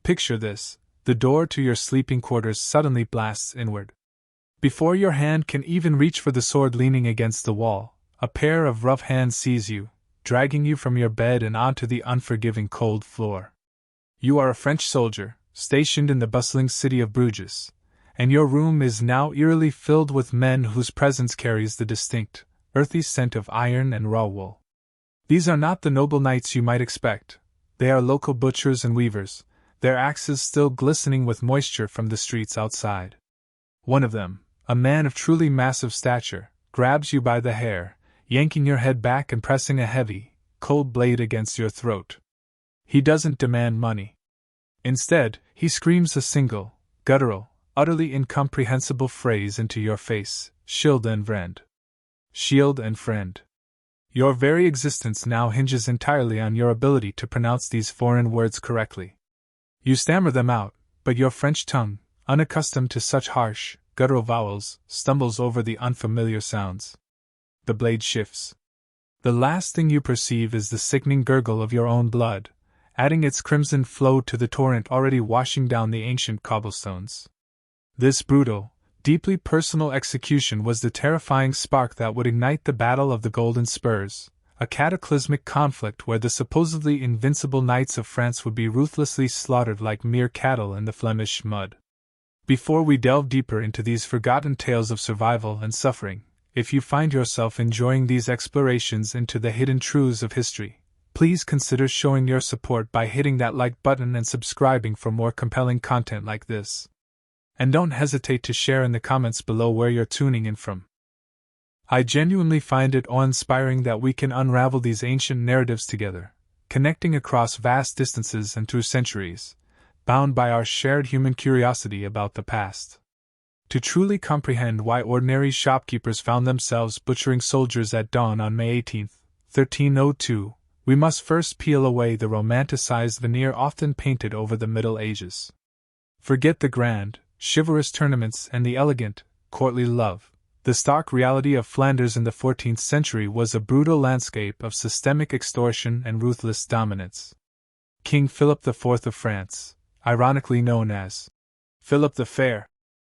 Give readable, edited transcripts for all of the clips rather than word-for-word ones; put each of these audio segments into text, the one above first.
Picture this: the door to your sleeping quarters suddenly blasts inward. Before your hand can even reach for the sword leaning against the wall, a pair of rough hands seize you, dragging you from your bed and onto the unforgiving cold floor. You are a French soldier, stationed in the bustling city of Bruges, and your room is now eerily filled with men whose presence carries the distinct, earthy scent of iron and raw wool. These are not the noble knights you might expect. They are local butchers and weavers, their axes still glistening with moisture from the streets outside. One of them, a man of truly massive stature, grabs you by the hair, yanking your head back and pressing a heavy, cold blade against your throat. He doesn't demand money. Instead, he screams a single, guttural, utterly incomprehensible phrase into your face: Shield and friend. Shield and friend. Your very existence now hinges entirely on your ability to pronounce these foreign words correctly. You stammer them out, but your French tongue, unaccustomed to such harsh, guttural vowels, stumbles over the unfamiliar sounds. The blade shifts. The last thing you perceive is the sickening gurgle of your own blood, adding its crimson flow to the torrent already washing down the ancient cobblestones. This brutal, deeply personal execution was the terrifying spark that would ignite the Battle of the Golden Spurs, a cataclysmic conflict where the supposedly invincible knights of France would be ruthlessly slaughtered like mere cattle in the Flemish mud. Before we delve deeper into these forgotten tales of survival and suffering, if you find yourself enjoying these explorations into the hidden truths of history, please consider showing your support by hitting that like button and subscribing for more compelling content like this. And don't hesitate to share in the comments below where you're tuning in from. I genuinely find it awe-inspiring that we can unravel these ancient narratives together, connecting across vast distances and through centuries, bound by our shared human curiosity about the past. To truly comprehend why ordinary shopkeepers found themselves butchering soldiers at dawn on May 18, 1302, we must first peel away the romanticized veneer often painted over the Middle Ages. Forget the grand, chivalrous tournaments and the elegant, courtly love. The stark reality of Flanders in the 14th century was a brutal landscape of systemic extortion and ruthless dominance. King Philip IV of France, ironically known as Philip the Fair,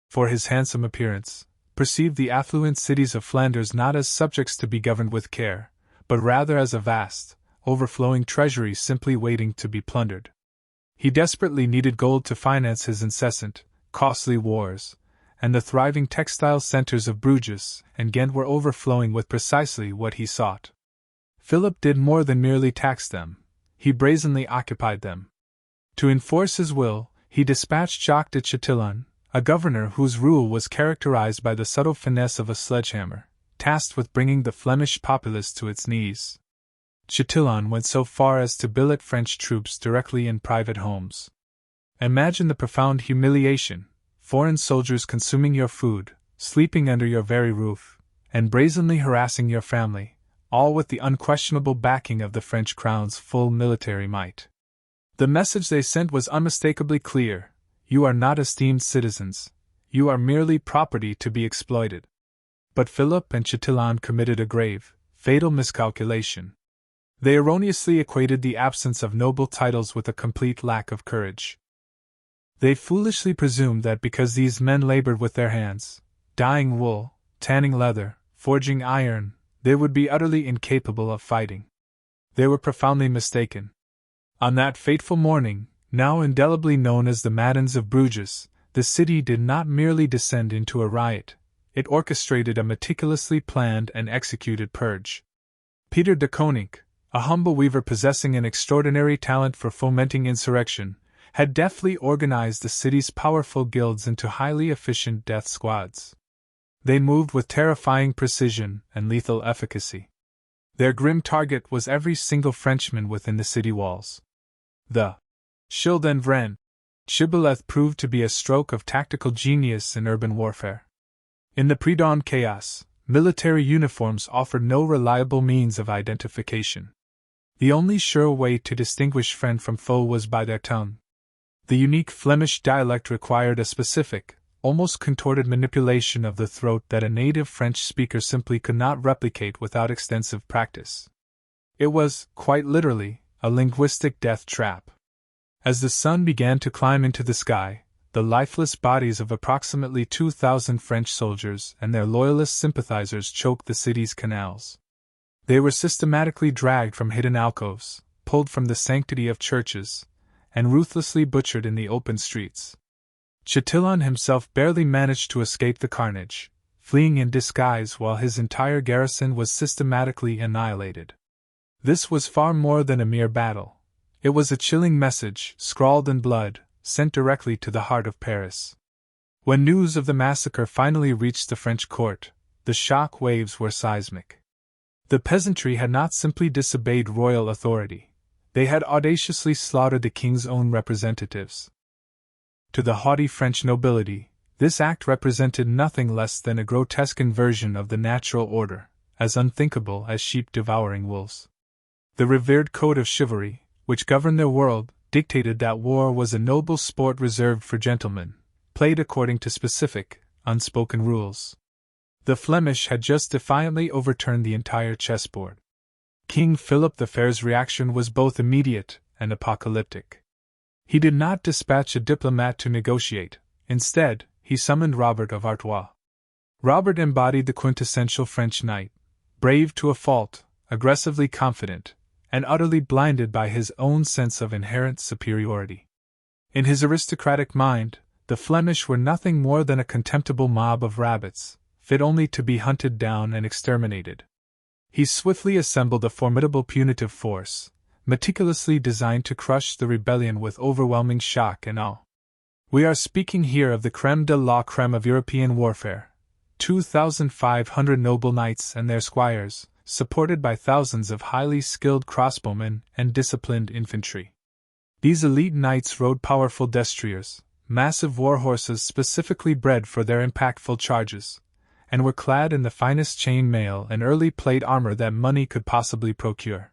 for his handsome appearance, perceived the affluent cities of Flanders not as subjects to be governed with care, but rather as a vast, overflowing treasury simply waiting to be plundered. He desperately needed gold to finance his incessant, costly wars, and the thriving textile centers of Bruges and Ghent were overflowing with precisely what he sought. Philip did more than merely tax them, he brazenly occupied them. To enforce his will, he dispatched Jacques de Chatillon, a governor whose rule was characterized by the subtle finesse of a sledgehammer, tasked with bringing the Flemish populace to its knees. Chatillon went so far as to billet French troops directly in private homes. Imagine the profound humiliation: foreign soldiers consuming your food, sleeping under your very roof, and brazenly harassing your family, all with the unquestionable backing of the French crown's full military might. The message they sent was unmistakably clear: you are not esteemed citizens, you are merely property to be exploited. But Philip and Chatillon committed a grave, fatal miscalculation. They erroneously equated the absence of noble titles with a complete lack of courage. They foolishly presumed that because these men labored with their hands, dyeing wool, tanning leather, forging iron, they would be utterly incapable of fighting. They were profoundly mistaken. On that fateful morning, now indelibly known as the Matins of Bruges, the city did not merely descend into a riot, it orchestrated a meticulously planned and executed purge. Peter de Koninck, a humble weaver possessing an extraordinary talent for fomenting insurrection, had deftly organized the city's powerful guilds into highly efficient death squads. They moved with terrifying precision and lethal efficacy. Their grim target was every single Frenchman within the city walls. The Shield and Vren shibboleth proved to be a stroke of tactical genius in urban warfare. In the pre-dawn chaos, military uniforms offered no reliable means of identification. The only sure way to distinguish friend from foe was by their tongue. The unique Flemish dialect required a specific, almost contorted manipulation of the throat that a native French speaker simply could not replicate without extensive practice. It was, quite literally, a linguistic death trap. As the sun began to climb into the sky, the lifeless bodies of approximately 2,000 French soldiers and their loyalist sympathizers choked the city's canals. They were systematically dragged from hidden alcoves, pulled from the sanctity of churches, and ruthlessly butchered in the open streets. Chatillon himself barely managed to escape the carnage, fleeing in disguise while his entire garrison was systematically annihilated. This was far more than a mere battle. It was a chilling message, scrawled in blood, sent directly to the heart of Paris. When news of the massacre finally reached the French court, the shock waves were seismic. The peasantry had not simply disobeyed royal authority, they had audaciously slaughtered the king's own representatives. To the haughty French nobility, this act represented nothing less than a grotesque inversion of the natural order, as unthinkable as sheep devouring wolves. The revered code of chivalry, which governed their world, dictated that war was a noble sport reserved for gentlemen, played according to specific, unspoken rules. The Flemish had just defiantly overturned the entire chessboard. King Philip the Fair's reaction was both immediate and apocalyptic. He did not dispatch a diplomat to negotiate. Instead, he summoned Robert of Artois. Robert embodied the quintessential French knight, brave to a fault, aggressively confident, and utterly blinded by his own sense of inherent superiority. In his aristocratic mind, the Flemish were nothing more than a contemptible mob of rabbits, fit only to be hunted down and exterminated. He swiftly assembled a formidable punitive force, meticulously designed to crush the rebellion with overwhelming shock and awe. We are speaking here of the crème de la crème of European warfare, 2,500 noble knights and their squires, supported by thousands of highly skilled crossbowmen and disciplined infantry. These elite knights rode powerful destriers, massive war horses specifically bred for their impactful charges, and were clad in the finest chain mail and early plate armor that money could possibly procure.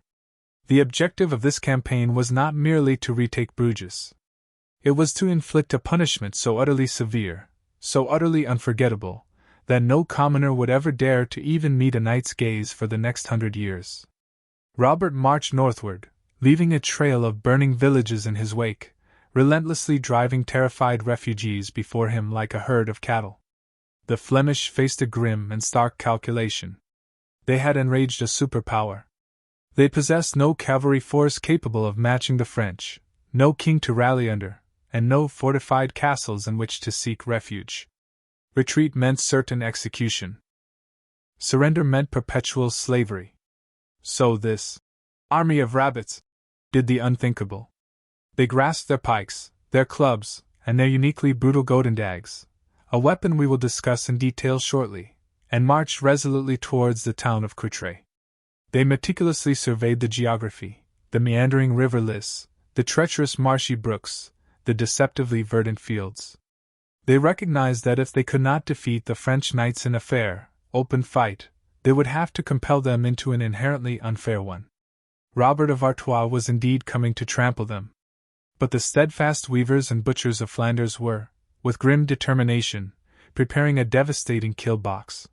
The objective of this campaign was not merely to retake Bruges. It was to inflict a punishment so utterly severe, so utterly unforgettable, that no commoner would ever dare to even meet a knight's gaze for the next 100 years. Robert marched northward, leaving a trail of burning villages in his wake, relentlessly driving terrified refugees before him like a herd of cattle. The Flemish faced a grim and stark calculation. They had enraged a superpower. They possessed no cavalry force capable of matching the French, no king to rally under, and no fortified castles in which to seek refuge. Retreat meant certain execution. Surrender meant perpetual slavery. So this army of rabbits did the unthinkable. They grasped their pikes, their clubs, and their uniquely brutal Goedendags, a weapon we will discuss in detail shortly, and marched resolutely towards the town of Courtrai. They meticulously surveyed the geography, the meandering river Lys, the treacherous marshy brooks, the deceptively verdant fields. They recognized that if they could not defeat the French knights in a fair, open fight, they would have to compel them into an inherently unfair one. Robert of Artois was indeed coming to trample them. But the steadfast weavers and butchers of Flanders were, with grim determination, preparing a devastating kill box.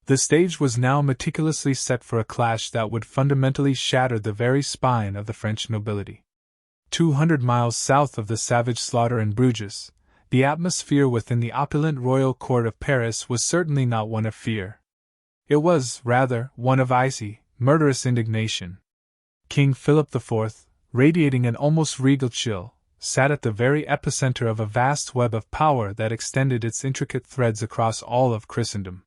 The stage was now meticulously set for a clash that would fundamentally shatter the very spine of the French nobility. 200 miles south of the savage slaughter in Bruges, the atmosphere within the opulent royal court of Paris was certainly not one of fear. It was, rather, one of icy, murderous indignation. King Philip IV, radiating an almost regal chill, sat at the very epicenter of a vast web of power that extended its intricate threads across all of Christendom.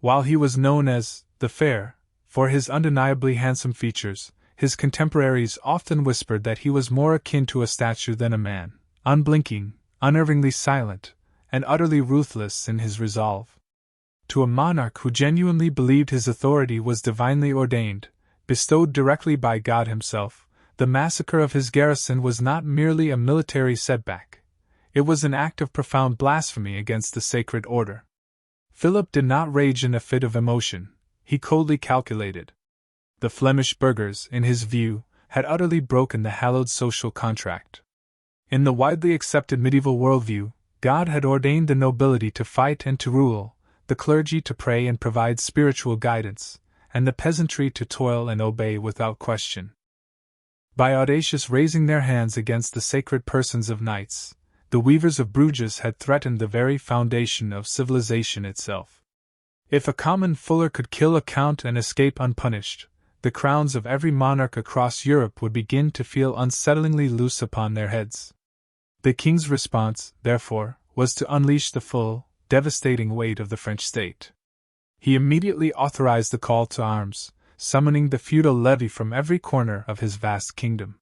While he was known as the Fair, for his undeniably handsome features, his contemporaries often whispered that he was more akin to a statue than a man, unblinking, unerringly silent, and utterly ruthless in his resolve. To a monarch who genuinely believed his authority was divinely ordained, bestowed directly by God himself, the massacre of his garrison was not merely a military setback. It was an act of profound blasphemy against the sacred order. Philip did not rage in a fit of emotion, he coldly calculated. The Flemish burghers, in his view, had utterly broken the hallowed social contract. In the widely accepted medieval worldview, God had ordained the nobility to fight and to rule, the clergy to pray and provide spiritual guidance, and the peasantry to toil and obey without question. By audacious raising their hands against the sacred persons of knights, the weavers of Bruges had threatened the very foundation of civilization itself. If a common fuller could kill a count and escape unpunished, the crowns of every monarch across Europe would begin to feel unsettlingly loose upon their heads. The king's response, therefore, was to unleash the full, devastating weight of the French state. He immediately authorized the call to arms, summoning the feudal levy from every corner of his vast kingdom.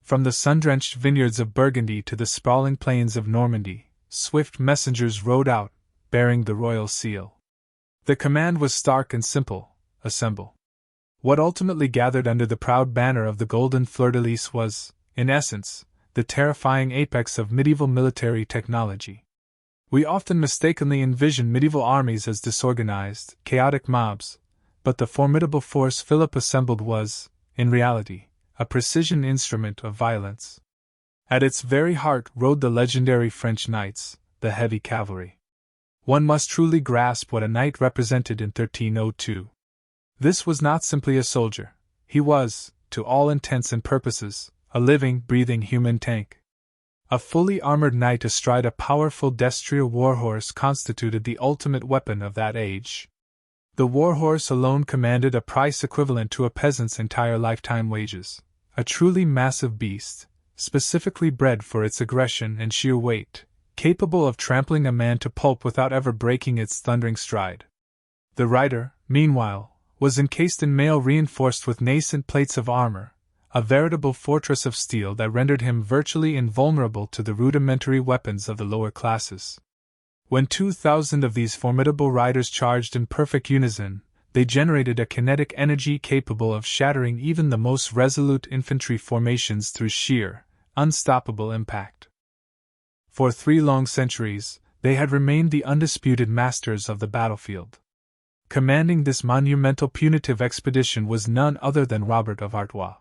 From the sun-drenched vineyards of Burgundy to the sprawling plains of Normandy, swift messengers rode out, bearing the royal seal. The command was stark and simple: assemble. What ultimately gathered under the proud banner of the golden fleur-de-lis was, in essence, the terrifying apex of medieval military technology. We often mistakenly envision medieval armies as disorganized, chaotic mobs, but the formidable force Philip assembled was, in reality, a precision instrument of violence. At its very heart rode the legendary French knights, the heavy cavalry. One must truly grasp what a knight represented in 1302. This was not simply a soldier; he was, to all intents and purposes, a living, breathing human tank. A fully armored knight astride a powerful destrier warhorse constituted the ultimate weapon of that age. The warhorse alone commanded a price equivalent to a peasant's entire lifetime wages, a truly massive beast, specifically bred for its aggression and sheer weight, capable of trampling a man to pulp without ever breaking its thundering stride. The rider, meanwhile, was encased in mail reinforced with nascent plates of armor, a veritable fortress of steel that rendered him virtually invulnerable to the rudimentary weapons of the lower classes. When 2,000 of these formidable riders charged in perfect unison, they generated a kinetic energy capable of shattering even the most resolute infantry formations through sheer, unstoppable impact. For 3 long centuries, they had remained the undisputed masters of the battlefield. Commanding this monumental punitive expedition was none other than Robert of Artois.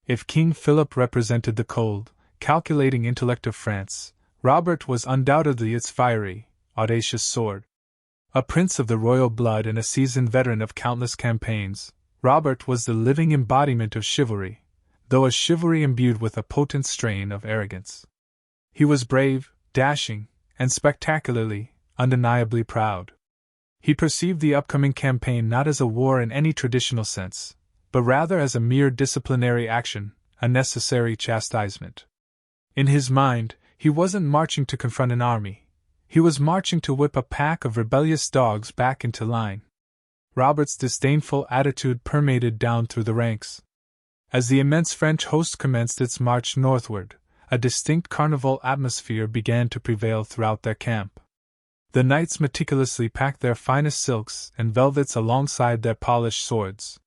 If King Philip represented the cold, calculating intellect of France, Robert was undoubtedly its fiery, audacious sword. A prince of the royal blood and a seasoned veteran of countless campaigns, Robert was the living embodiment of chivalry, though a chivalry imbued with a potent strain of arrogance. He was brave, dashing, and spectacularly, undeniably proud. He perceived the upcoming campaign not as a war in any traditional sense, but rather as a mere disciplinary action, a necessary chastisement. In his mind, he wasn't marching to confront an army. He was marching to whip a pack of rebellious dogs back into line. Robert's disdainful attitude permeated down through the ranks. As the immense French host commenced its march northward, a distinct carnival atmosphere began to prevail throughout their camp. The knights meticulously packed their finest silks and velvets alongside their polished swords.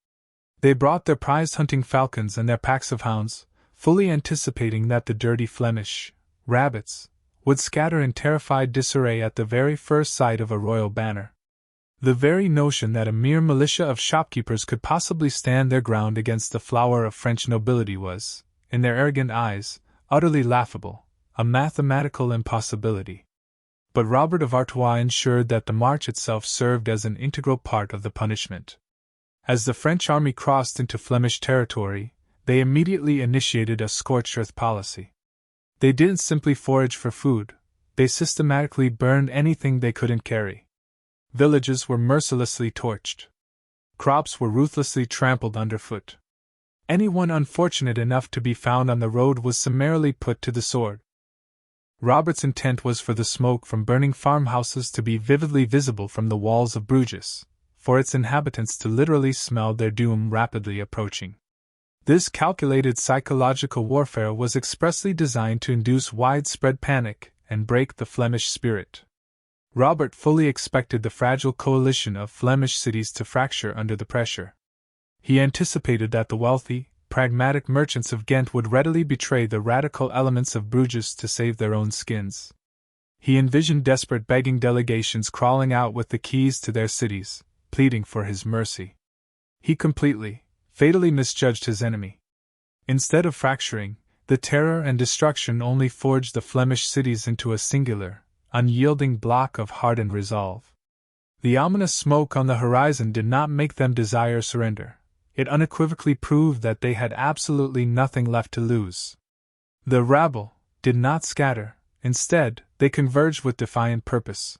They brought their prized hunting falcons and their packs of hounds, fully anticipating that the dirty Flemish rabbits would scatter in terrified disarray at the very first sight of a royal banner. The very notion that a mere militia of shopkeepers could possibly stand their ground against the flower of French nobility was, in their arrogant eyes, utterly laughable, a mathematical impossibility. But Robert of Artois ensured that the march itself served as an integral part of the punishment. As the French army crossed into Flemish territory, they immediately initiated a scorched earth policy. They didn't simply forage for food, they systematically burned anything they couldn't carry. Villages were mercilessly torched. Crops were ruthlessly trampled underfoot. Anyone unfortunate enough to be found on the road was summarily put to the sword. Robert's intent was for the smoke from burning farmhouses to be vividly visible from the walls of Bruges, for its inhabitants to literally smell their doom rapidly approaching. This calculated psychological warfare was expressly designed to induce widespread panic and break the Flemish spirit. Robert fully expected the fragile coalition of Flemish cities to fracture under the pressure. He anticipated that the wealthy, pragmatic merchants of Ghent would readily betray the radical elements of Bruges to save their own skins. He envisioned desperate begging delegations crawling out with the keys to their cities, pleading for his mercy. He completely, fatally misjudged his enemy. Instead of fracturing, the terror and destruction only forged the Flemish cities into a singular, unyielding block of hardened resolve. The ominous smoke on the horizon did not make them desire surrender. it unequivocally proved that they had absolutely nothing left to lose. The rabble did not scatter, instead, they converged with defiant purpose.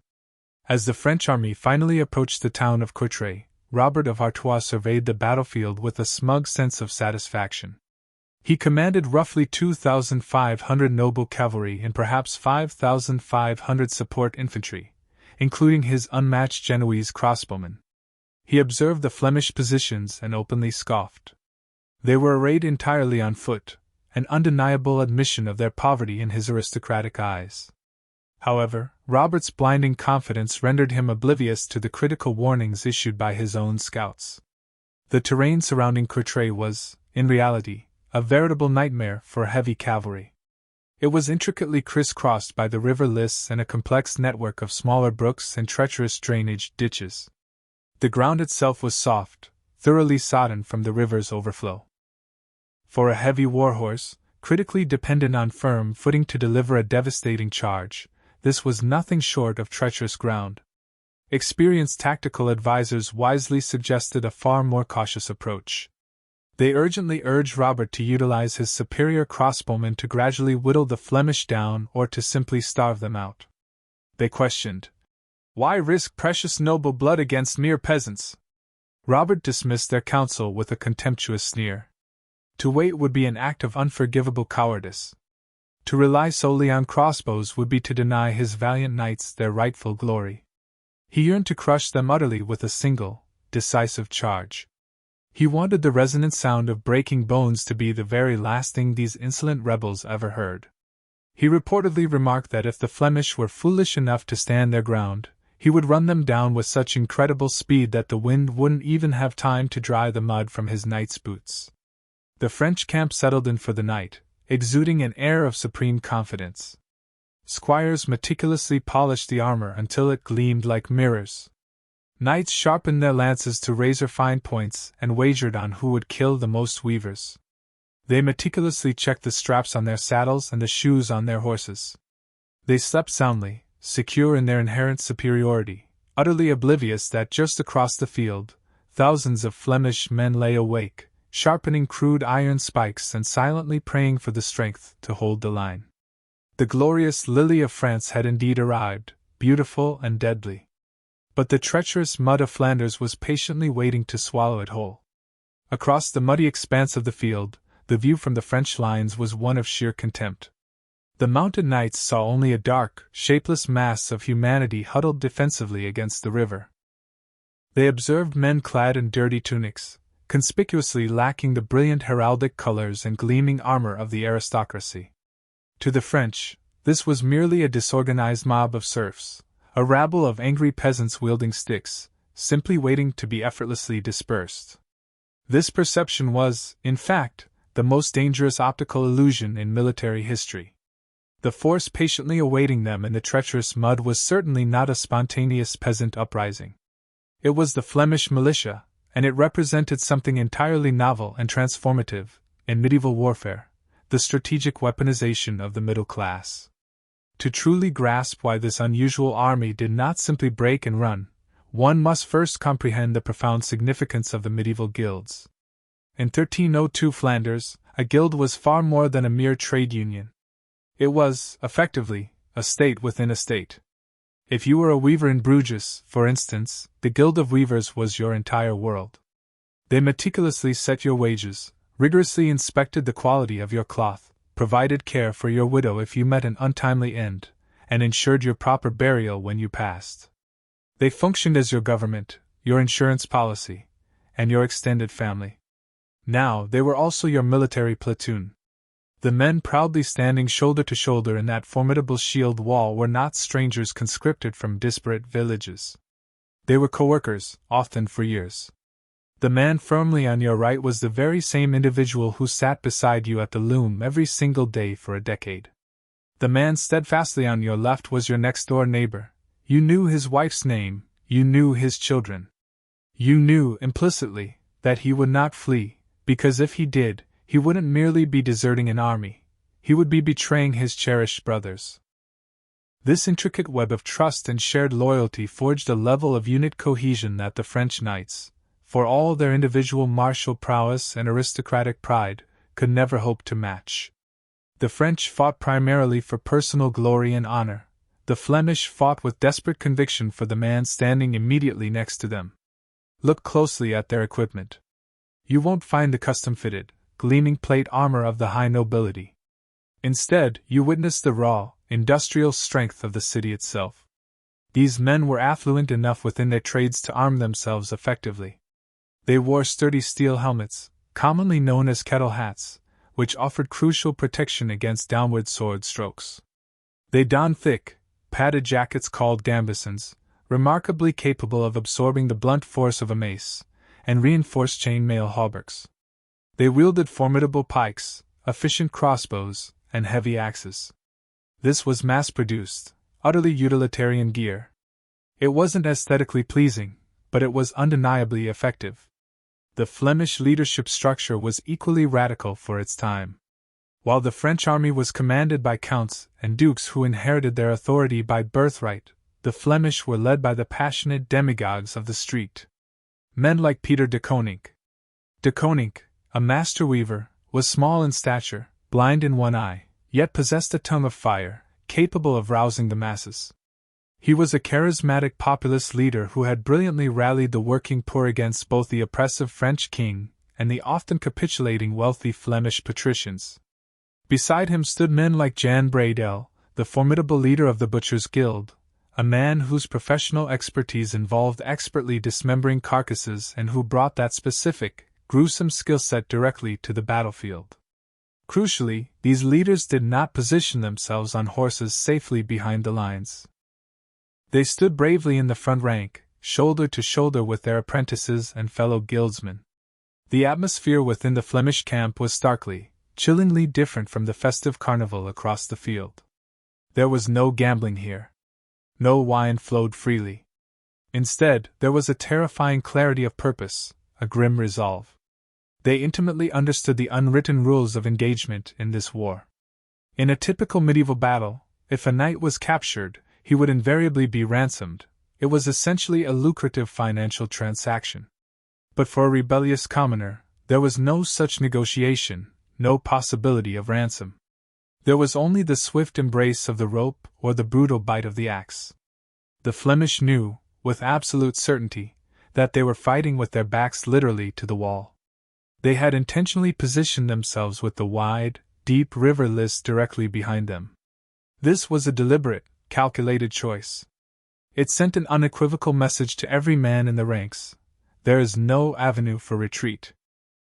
As the French army finally approached the town of Courtrai, Robert of Artois surveyed the battlefield with a smug sense of satisfaction. He commanded roughly 2,500 noble cavalry and perhaps 5,500 support infantry, including his unmatched Genoese crossbowmen. He observed the Flemish positions and openly scoffed. They were arrayed entirely on foot, an undeniable admission of their poverty in his aristocratic eyes. However, Robert's blinding confidence rendered him oblivious to the critical warnings issued by his own scouts. The terrain surrounding Courtrai was, in reality, a veritable nightmare for heavy cavalry. It was intricately crisscrossed by the river Lys and a complex network of smaller brooks and treacherous drainage ditches. The ground itself was soft, thoroughly sodden from the river's overflow. For a heavy warhorse, critically dependent on firm footing to deliver a devastating charge, this was nothing short of treacherous ground. Experienced tactical advisors wisely suggested a far more cautious approach. They urgently urged Robert to utilize his superior crossbowmen to gradually whittle the Flemish down or to simply starve them out. They questioned, "Why risk precious noble blood against mere peasants?" Robert dismissed their counsel with a contemptuous sneer. To wait would be an act of unforgivable cowardice. To rely solely on crossbows would be to deny his valiant knights their rightful glory. He yearned to crush them utterly with a single, decisive charge. He wanted the resonant sound of breaking bones to be the very last thing these insolent rebels ever heard. He reportedly remarked that if the Flemish were foolish enough to stand their ground, he would run them down with such incredible speed that the wind wouldn't even have time to dry the mud from his knight's boots. The French camp settled in for the night, exuding an air of supreme confidence. Squires meticulously polished the armor until it gleamed like mirrors. Knights sharpened their lances to razor-fine points and wagered on who would kill the most weavers. They meticulously checked the straps on their saddles and the shoes on their horses. They slept soundly, secure in their inherent superiority, utterly oblivious that just across the field, thousands of Flemish men lay awake, sharpening crude iron spikes and silently praying for the strength to hold the line. The glorious Lily of France had indeed arrived, beautiful and deadly. But the treacherous mud of Flanders was patiently waiting to swallow it whole. Across the muddy expanse of the field, the view from the French lines was one of sheer contempt. The mounted knights saw only a dark, shapeless mass of humanity huddled defensively against the river. They observed men clad in dirty tunics, conspicuously lacking the brilliant heraldic colors and gleaming armor of the aristocracy. To the French, this was merely a disorganized mob of serfs, a rabble of angry peasants wielding sticks, simply waiting to be effortlessly dispersed. This perception was, in fact, the most dangerous optical illusion in military history. The force patiently awaiting them in the treacherous mud was certainly not a spontaneous peasant uprising. It was the Flemish militia, and it represented something entirely novel and transformative in medieval warfare, the strategic weaponization of the middle class. To truly grasp why this unusual army did not simply break and run, one must first comprehend the profound significance of the medieval guilds. In 1302 Flanders, a guild was far more than a mere trade union. It was, effectively, a state within a state. If you were a weaver in Bruges, for instance, the Guild of Weavers was your entire world. They meticulously set your wages, rigorously inspected the quality of your cloth, provided care for your widow if you met an untimely end, and ensured your proper burial when you passed. They functioned as your government, your insurance policy, and your extended family. Now they were also your military platoon. The men proudly standing shoulder to shoulder in that formidable shield wall were not strangers conscripted from disparate villages. They were co-workers, often for years. The man firmly on your right was the very same individual who sat beside you at the loom every single day for a decade. The man steadfastly on your left was your next-door neighbor. You knew his wife's name, you knew his children. You knew, implicitly, that he would not flee, because if he did, he wouldn't merely be deserting an army, he would be betraying his cherished brothers. This intricate web of trust and shared loyalty forged a level of unit cohesion that the French knights, for all their individual martial prowess and aristocratic pride, could never hope to match. The French fought primarily for personal glory and honor. The Flemish fought with desperate conviction for the man standing immediately next to them. Look closely at their equipment. You won't find the custom-fitted, gleaming plate armor of the high nobility. Instead, you witness the raw, industrial strength of the city itself. These men were affluent enough within their trades to arm themselves effectively. They wore sturdy steel helmets, commonly known as kettle hats, which offered crucial protection against downward sword strokes. They donned thick, padded jackets called gambesons, remarkably capable of absorbing the blunt force of a mace, and reinforced chain-mail hauberks. They wielded formidable pikes, efficient crossbows, and heavy axes. This was mass-produced, utterly utilitarian gear. It wasn't aesthetically pleasing, but it was undeniably effective. The Flemish leadership structure was equally radical for its time. While the French army was commanded by counts and dukes who inherited their authority by birthright, the Flemish were led by the passionate demagogues of the street. Men like Peter de Koninck. De Koninck, a master weaver, was small in stature, blind in one eye, yet possessed a tongue of fire, capable of rousing the masses. He was a charismatic populist leader who had brilliantly rallied the working poor against both the oppressive French king and the often capitulating wealthy Flemish patricians. Beside him stood men like Jan Bredel, the formidable leader of the Butchers' Guild, a man whose professional expertise involved expertly dismembering carcasses and who brought that specific, gruesome skill set directly to the battlefield. Crucially, these leaders did not position themselves on horses safely behind the lines. They stood bravely in the front rank, shoulder to shoulder with their apprentices and fellow guildsmen. The atmosphere within the Flemish camp was starkly, chillingly different from the festive carnival across the field. There was no gambling here. No wine flowed freely. Instead, there was a terrifying clarity of purpose, a grim resolve. They intimately understood the unwritten rules of engagement in this war. In a typical medieval battle, if a knight was captured, he would invariably be ransomed. It was essentially a lucrative financial transaction. But for a rebellious commoner, there was no such negotiation, no possibility of ransom. There was only the swift embrace of the rope or the brutal bite of the axe. The Flemish knew, with absolute certainty, that they were fighting with their backs literally to the wall. They had intentionally positioned themselves with the wide, deep river Lys directly behind them. This was a deliberate, calculated choice. It sent an unequivocal message to every man in the ranks: there is no avenue for retreat.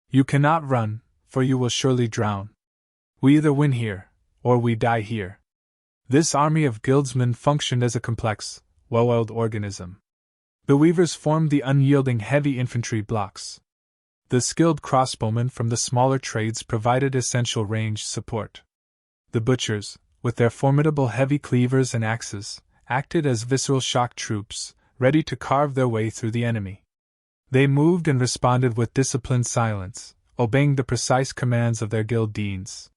You cannot run, for you will surely drown. We either win here, or we die here. This army of guildsmen functioned as a complex, well-oiled organism. The weavers formed the unyielding heavy infantry blocks. The skilled crossbowmen from the smaller trades provided essential range support. The butchers, with their formidable heavy cleavers and axes, acted as visceral shock troops, ready to carve their way through the enemy. They moved and responded with disciplined silence, obeying the precise commands of their guild deans.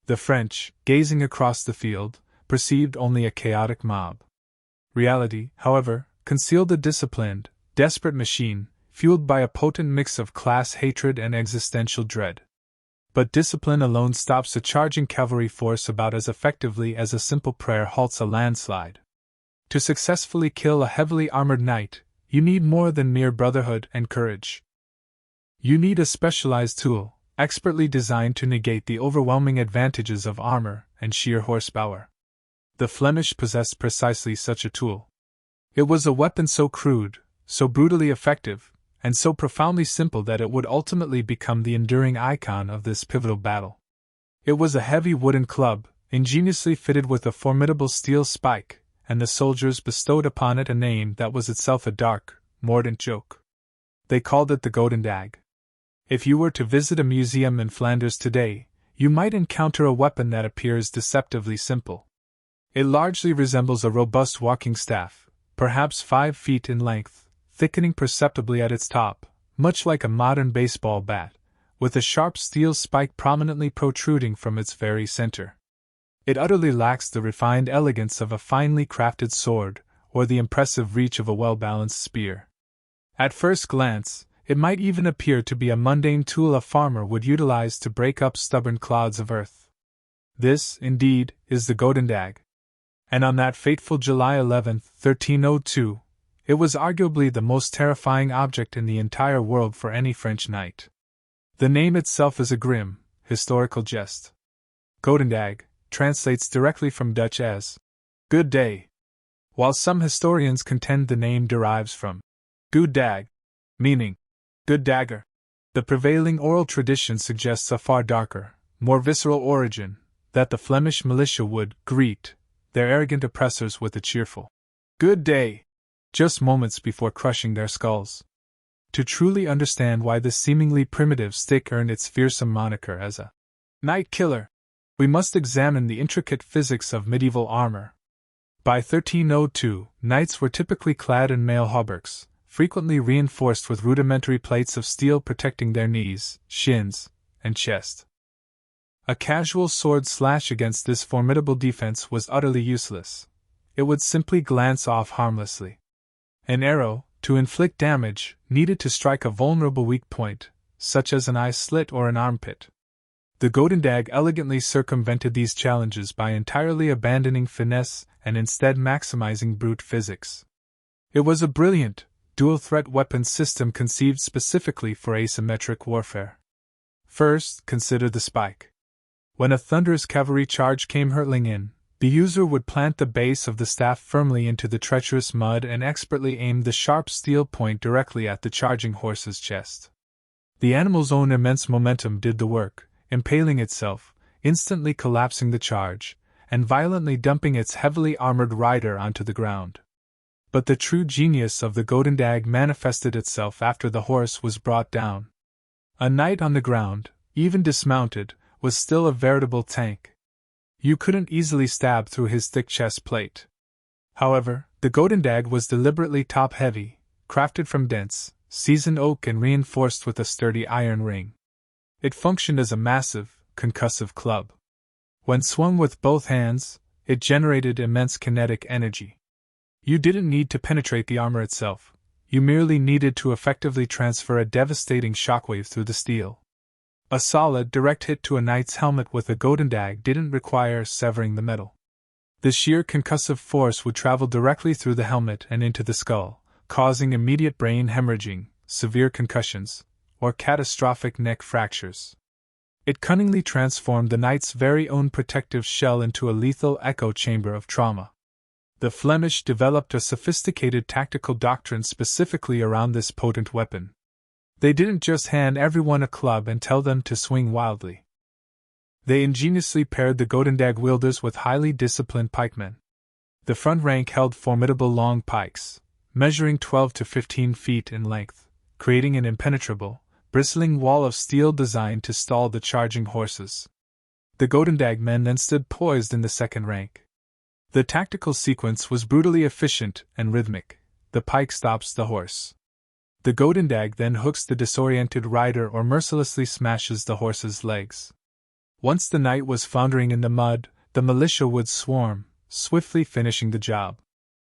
The French, gazing across the field, perceived only a chaotic mob. Reality, however, concealed a disciplined, desperate machine, fueled by a potent mix of class hatred and existential dread. But discipline alone stops a charging cavalry force about as effectively as a simple prayer halts a landslide. To successfully kill a heavily armored knight, you need more than mere brotherhood and courage. You need a specialized tool, expertly designed to negate the overwhelming advantages of armor and sheer horsepower. The Flemish possessed precisely such a tool. It was a weapon so crude, so brutally effective, and so profoundly simple that it would ultimately become the enduring icon of this pivotal battle. It was a heavy wooden club, ingeniously fitted with a formidable steel spike, and the soldiers bestowed upon it a name that was itself a dark, mordant joke. They called it the Goedendag. If you were to visit a museum in Flanders today, you might encounter a weapon that appears deceptively simple. It largely resembles a robust walking staff, perhaps 5 feet in length, thickening perceptibly at its top, much like a modern baseball bat, with a sharp steel spike prominently protruding from its very center. It utterly lacks the refined elegance of a finely crafted sword, or the impressive reach of a well-balanced spear. At first glance, It might even appear to be a mundane tool a farmer would utilize to break up stubborn clods of earth. This, indeed, is the Goedendag. And on that fateful July 11, 1302, it was arguably the most terrifying object in the entire world for any French knight. The name itself is a grim, historical jest. Goedendag translates directly from Dutch as good day, while some historians contend the name derives from good dag, meaning good dagger. The prevailing oral tradition suggests a far darker, more visceral origin, that the Flemish militia would greet their arrogant oppressors with a cheerful good day, just moments before crushing their skulls. To truly understand why this seemingly primitive stick earned its fearsome moniker as a night killer, we must examine the intricate physics of medieval armor. By 1302, knights were typically clad in mail hauberks, frequently reinforced with rudimentary plates of steel protecting their knees, shins, and chest. A casual sword slash against this formidable defense was utterly useless. It would simply glance off harmlessly. An arrow, to inflict damage, needed to strike a vulnerable weak point, such as an eye slit or an armpit. The Goedendag elegantly circumvented these challenges by entirely abandoning finesse and instead maximizing brute physics. It was a brilliant, dual-threat weapon system conceived specifically for asymmetric warfare. First, consider the spike. When a thunderous cavalry charge came hurtling in, the user would plant the base of the staff firmly into the treacherous mud and expertly aim the sharp steel point directly at the charging horse's chest. The animal's own immense momentum did the work, impaling itself, instantly collapsing the charge, and violently dumping its heavily armored rider onto the ground. But the true genius of the Goedendag manifested itself after the horse was brought down. A knight on the ground, even dismounted, was still a veritable tank. You couldn't easily stab through his thick chest plate. However, the Goedendag was deliberately top-heavy, crafted from dense, seasoned oak and reinforced with a sturdy iron ring. It functioned as a massive, concussive club. When swung with both hands, it generated immense kinetic energy. You didn't need to penetrate the armor itself, you merely needed to effectively transfer a devastating shockwave through the steel. A solid, direct hit to a knight's helmet with a Goedendag didn't require severing the metal. The sheer concussive force would travel directly through the helmet and into the skull, causing immediate brain hemorrhaging, severe concussions, or catastrophic neck fractures. It cunningly transformed the knight's very own protective shell into a lethal echo chamber of trauma. The Flemish developed a sophisticated tactical doctrine specifically around this potent weapon. They didn't just hand everyone a club and tell them to swing wildly. They ingeniously paired the Goedendag wielders with highly disciplined pikemen. The front rank held formidable long pikes, measuring 12 to 15 feet in length, creating an impenetrable, bristling wall of steel designed to stall the charging horses. The Goedendag men then stood poised in the second rank. The tactical sequence was brutally efficient and rhythmic. The pike stops the horse. The Goedendag then hooks the disoriented rider or mercilessly smashes the horse's legs. Once the knight was floundering in the mud, the militia would swarm, swiftly finishing the job.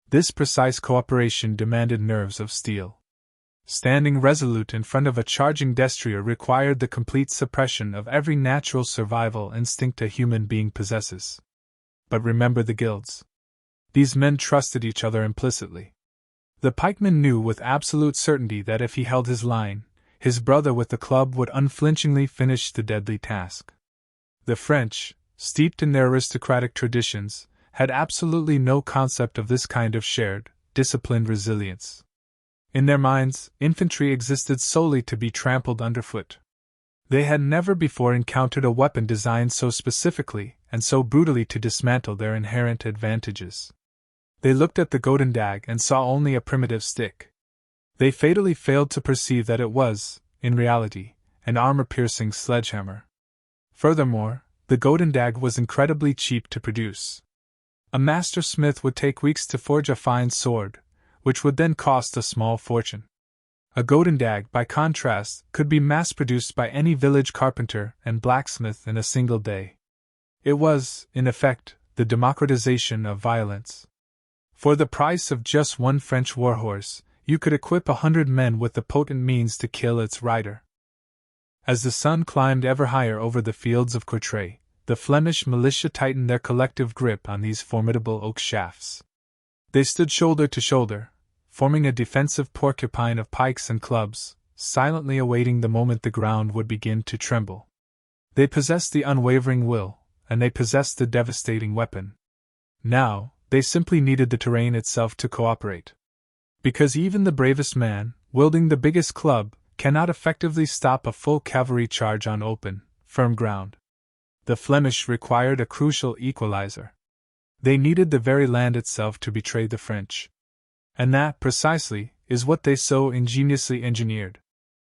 This precise cooperation demanded nerves of steel. Standing resolute in front of a charging destrier required the complete suppression of every natural survival instinct a human being possesses. But remember the guilds. These men trusted each other implicitly. The pikeman knew with absolute certainty that if he held his line, his brother with the club would unflinchingly finish the deadly task. The French, steeped in their aristocratic traditions, had absolutely no concept of this kind of shared, disciplined resilience. In their minds, infantry existed solely to be trampled underfoot. They had never before encountered a weapon designed so specifically and so brutally to dismantle their inherent advantages. They looked at the Goedendag and saw only a primitive stick. They fatally failed to perceive that it was, in reality, an armor-piercing sledgehammer. Furthermore, the Goedendag was incredibly cheap to produce. A master smith would take weeks to forge a fine sword, which would then cost a small fortune. A Goedendag, by contrast, could be mass-produced by any village carpenter and blacksmith in a single day. It was, in effect, the democratization of violence. For the price of just one French warhorse, you could equip 100 men with the potent means to kill its rider. As the sun climbed ever higher over the fields of Courtrai, the Flemish militia tightened their collective grip on these formidable oak shafts. They stood shoulder to shoulder, forming a defensive porcupine of pikes and clubs, silently awaiting the moment the ground would begin to tremble. They possessed the unwavering will, and they possessed the devastating weapon. Now, they simply needed the terrain itself to cooperate. Because even the bravest man, wielding the biggest club, cannot effectively stop a full cavalry charge on open, firm ground. The Flemish required a crucial equalizer. They needed the very land itself to betray the French. And that, precisely, is what they so ingeniously engineered.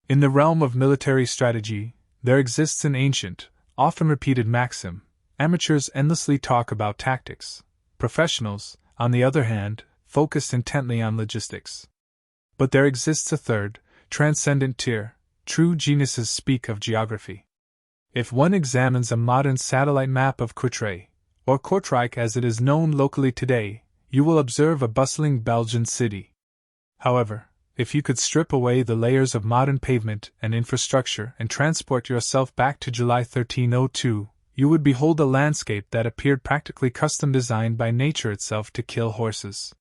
In the realm of military strategy, there exists an ancient, often repeated maxim: amateurs endlessly talk about tactics. Professionals, on the other hand, focus intently on logistics. But there exists a third, transcendent tier: true geniuses speak of geography. If one examines a modern satellite map of Courtrai, or Courtrai as it is known locally today, you will observe a bustling Belgian city. However, if you could strip away the layers of modern pavement and infrastructure and transport yourself back to July 1302, you would behold a landscape that appeared practically custom designed by nature itself to kill horses.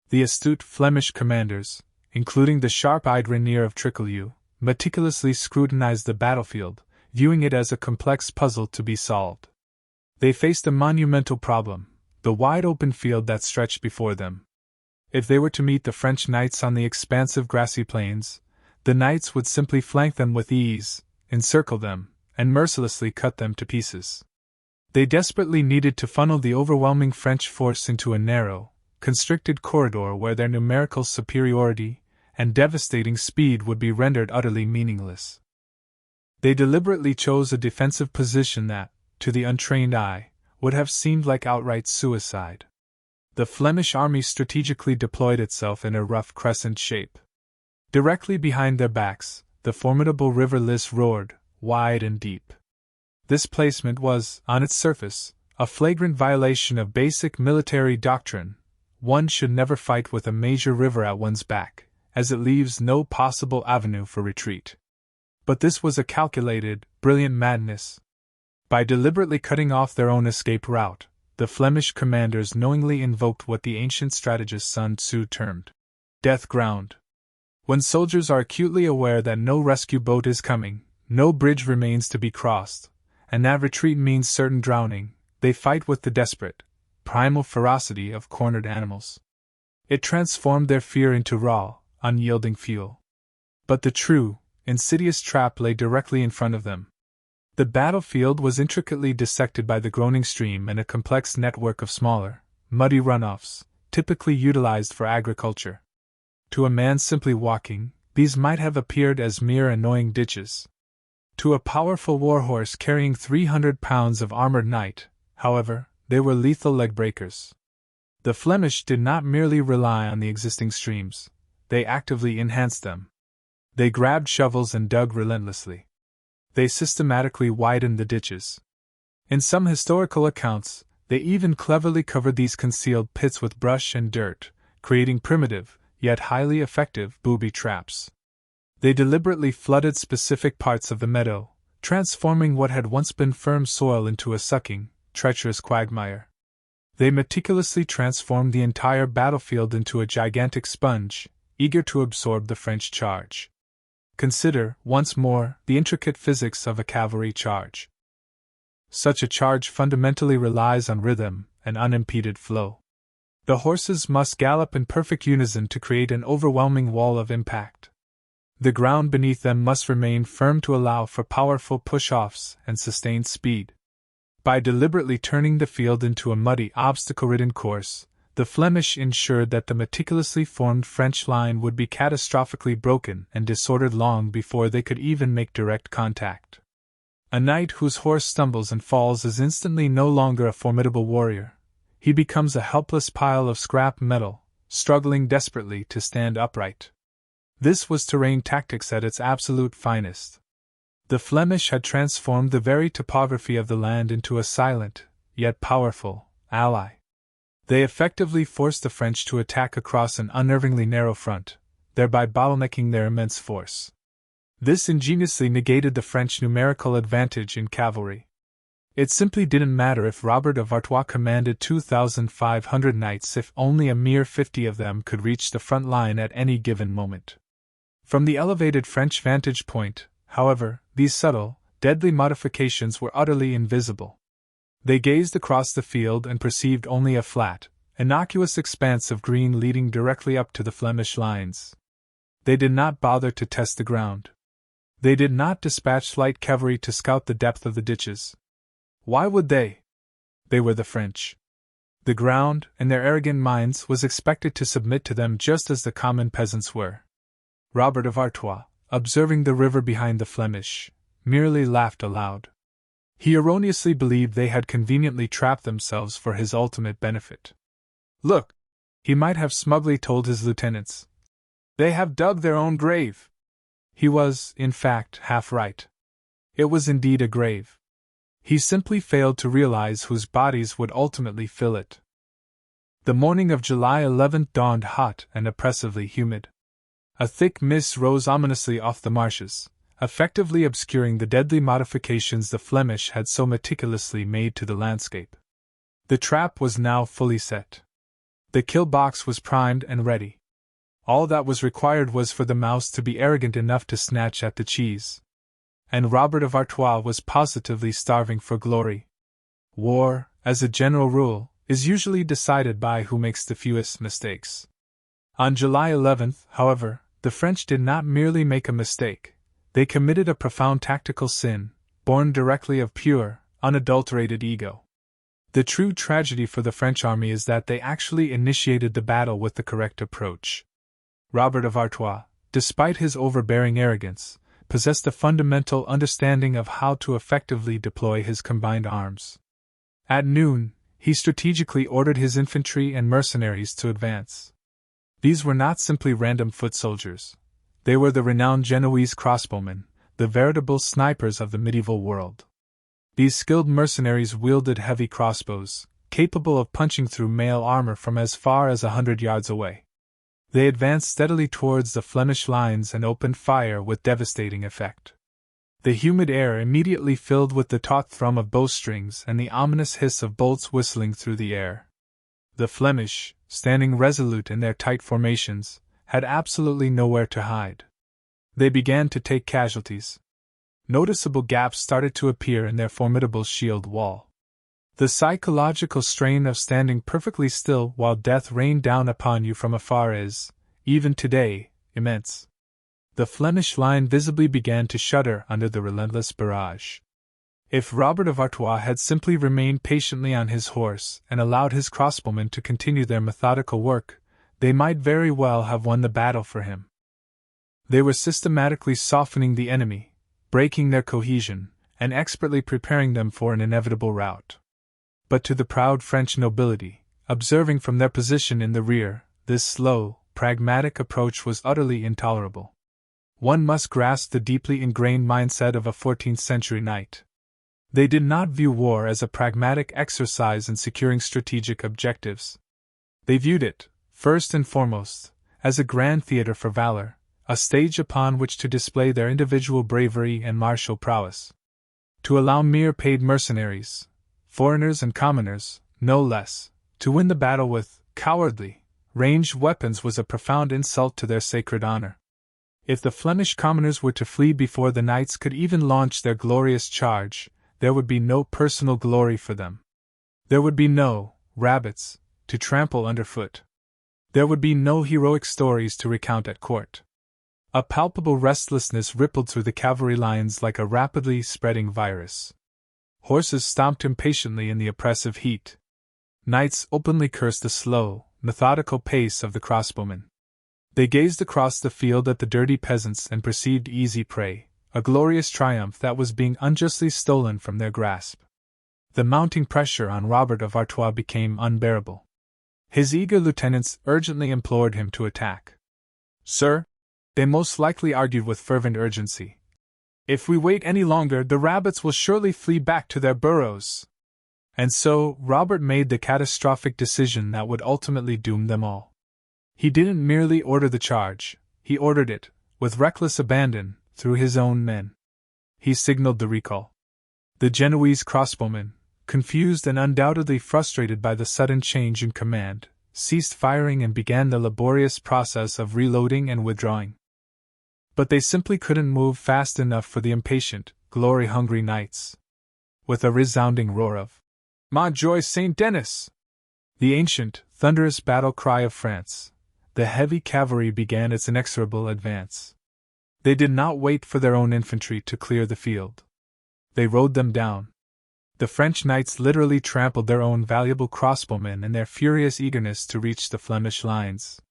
The astute Flemish commanders, including the sharp-eyed Rainier of Tricolieu, meticulously scrutinized the battlefield, viewing it as a complex puzzle to be solved. They faced a monumental problem: the wide-open field that stretched before them. If they were to meet the French knights on the expansive grassy plains, the knights would simply flank them with ease, encircle them, and mercilessly cut them to pieces. They desperately needed to funnel the overwhelming French force into a narrow, constricted corridor where their numerical superiority and devastating speed would be rendered utterly meaningless. They deliberately chose a defensive position that, to the untrained eye, would have seemed like outright suicide. The Flemish army strategically deployed itself in a rough crescent shape. Directly behind their backs, the formidable river Lys roared, wide and deep. This placement was, on its surface, a flagrant violation of basic military doctrine. One should never fight with a major river at one's back, as it leaves no possible avenue for retreat. But this was a calculated, brilliant madness. By deliberately cutting off their own escape route, the Flemish commanders knowingly invoked what the ancient strategist Sun Tzu termed death ground. When soldiers are acutely aware that no rescue boat is coming, no bridge remains to be crossed, and that retreat means certain drowning, they fight with the desperate, primal ferocity of cornered animals. It transformed their fear into raw, unyielding fuel. But the true, insidious trap lay directly in front of them. The battlefield was intricately dissected by the Groning stream and a complex network of smaller, muddy runoffs, typically utilized for agriculture. To a man simply walking, these might have appeared as mere annoying ditches. To a powerful warhorse carrying 300 pounds of armored knight, however, they were lethal leg breakers. The Flemish did not merely rely on the existing streams, they actively enhanced them. They grabbed shovels and dug relentlessly. They systematically widened the ditches. In some historical accounts, they even cleverly covered these concealed pits with brush and dirt, creating primitive, yet highly effective, booby traps. They deliberately flooded specific parts of the meadow, transforming what had once been firm soil into a sucking, treacherous quagmire. They meticulously transformed the entire battlefield into a gigantic sponge, eager to absorb the French charge. Consider, once more, the intricate physics of a cavalry charge. Such a charge fundamentally relies on rhythm and unimpeded flow. The horses must gallop in perfect unison to create an overwhelming wall of impact. The ground beneath them must remain firm to allow for powerful push-offs and sustained speed. By deliberately turning the field into a muddy, obstacle-ridden course, the Flemish ensured that the meticulously formed French line would be catastrophically broken and disordered long before they could even make direct contact. A knight whose horse stumbles and falls is instantly no longer a formidable warrior. He becomes a helpless pile of scrap metal, struggling desperately to stand upright. This was terrain tactics at its absolute finest. The Flemish had transformed the very topography of the land into a silent, yet powerful, ally. They effectively forced the French to attack across an unnervingly narrow front, thereby bottlenecking their immense force. This ingeniously negated the French numerical advantage in cavalry. It simply didn't matter if Robert of Artois commanded 2,500 knights if only a mere 50 of them could reach the front line at any given moment. From the elevated French vantage point, however, these subtle, deadly modifications were utterly invisible. They gazed across the field and perceived only a flat, innocuous expanse of green leading directly up to the Flemish lines. They did not bother to test the ground. They did not dispatch light cavalry to scout the depth of the ditches. Why would they? They were the French. The ground, in their arrogant minds, was expected to submit to them just as the common peasants were. Robert of Artois, observing the river behind the Flemish, merely laughed aloud. He erroneously believed they had conveniently trapped themselves for his ultimate benefit. Look, he might have smugly told his lieutenants. They have dug their own grave. He was, in fact, half right. It was indeed a grave. He simply failed to realize whose bodies would ultimately fill it. The morning of July 11th dawned hot and oppressively humid. A thick mist rose ominously off the marshes, effectively obscuring the deadly modifications the Flemish had so meticulously made to the landscape. The trap was now fully set. The kill box was primed and ready. All that was required was for the mouse to be arrogant enough to snatch at the cheese. And Robert of Artois was positively starving for glory. War, as a general rule, is usually decided by who makes the fewest mistakes. On July 11th, however, the French did not merely make a mistake. They committed a profound tactical sin, born directly of pure, unadulterated ego. The true tragedy for the French army is that they actually initiated the battle with the correct approach. Robert of Artois, despite his overbearing arrogance, possessed a fundamental understanding of how to effectively deploy his combined arms. At noon, he strategically ordered his infantry and mercenaries to advance. These were not simply random foot soldiers. They were the renowned Genoese crossbowmen, the veritable snipers of the medieval world. These skilled mercenaries wielded heavy crossbows, capable of punching through mail armor from as far as 100 yards away. They advanced steadily towards the Flemish lines and opened fire with devastating effect. The humid air immediately filled with the taut thrum of bowstrings and the ominous hiss of bolts whistling through the air. The Flemish, standing resolute in their tight formations, had absolutely nowhere to hide. They began to take casualties. Noticeable gaps started to appear in their formidable shield wall. The psychological strain of standing perfectly still while death rained down upon you from afar is, even today, immense. The Flemish line visibly began to shudder under the relentless barrage. If Robert of Artois had simply remained patiently on his horse and allowed his crossbowmen to continue their methodical work, they might very well have won the battle for him. They were systematically softening the enemy, breaking their cohesion, and expertly preparing them for an inevitable rout. But to the proud French nobility, observing from their position in the rear, this slow, pragmatic approach was utterly intolerable. One must grasp the deeply ingrained mindset of a 14th-century knight. They did not view war as a pragmatic exercise in securing strategic objectives. They viewed it, first and foremost, as a grand theater for valor, a stage upon which to display their individual bravery and martial prowess. To allow mere paid mercenaries, foreigners and commoners, no less, to win the battle with cowardly, ranged weapons was a profound insult to their sacred honor. If the Flemish commoners were to flee before the knights could even launch their glorious charge, there would be no personal glory for them. There would be no rabbits to trample underfoot. There would be no heroic stories to recount at court. A palpable restlessness rippled through the cavalry lines like a rapidly spreading virus. Horses stomped impatiently in the oppressive heat. Knights openly cursed the slow, methodical pace of the crossbowmen. They gazed across the field at the dirty peasants and perceived easy prey, a glorious triumph that was being unjustly stolen from their grasp. The mounting pressure on Robert of Artois became unbearable. His eager lieutenants urgently implored him to attack. "Sir," they most likely argued with fervent urgency, "if we wait any longer, the rabbits will surely flee back to their burrows." And so, Robert made the catastrophic decision that would ultimately doom them all. He didn't merely order the charge, he ordered it, with reckless abandon, through his own men. He signaled the recall. The Genoese crossbowmen, confused and undoubtedly frustrated by the sudden change in command, ceased firing and began the laborious process of reloading and withdrawing. But they simply couldn't move fast enough for the impatient, glory-hungry knights. With a resounding roar of "Ma Joie Saint Denis!" the ancient, thunderous battle cry of France, the heavy cavalry began its inexorable advance. They did not wait for their own infantry to clear the field. They rode them down. The French knights literally trampled their own valuable crossbowmen in their furious eagerness to reach the Flemish lines.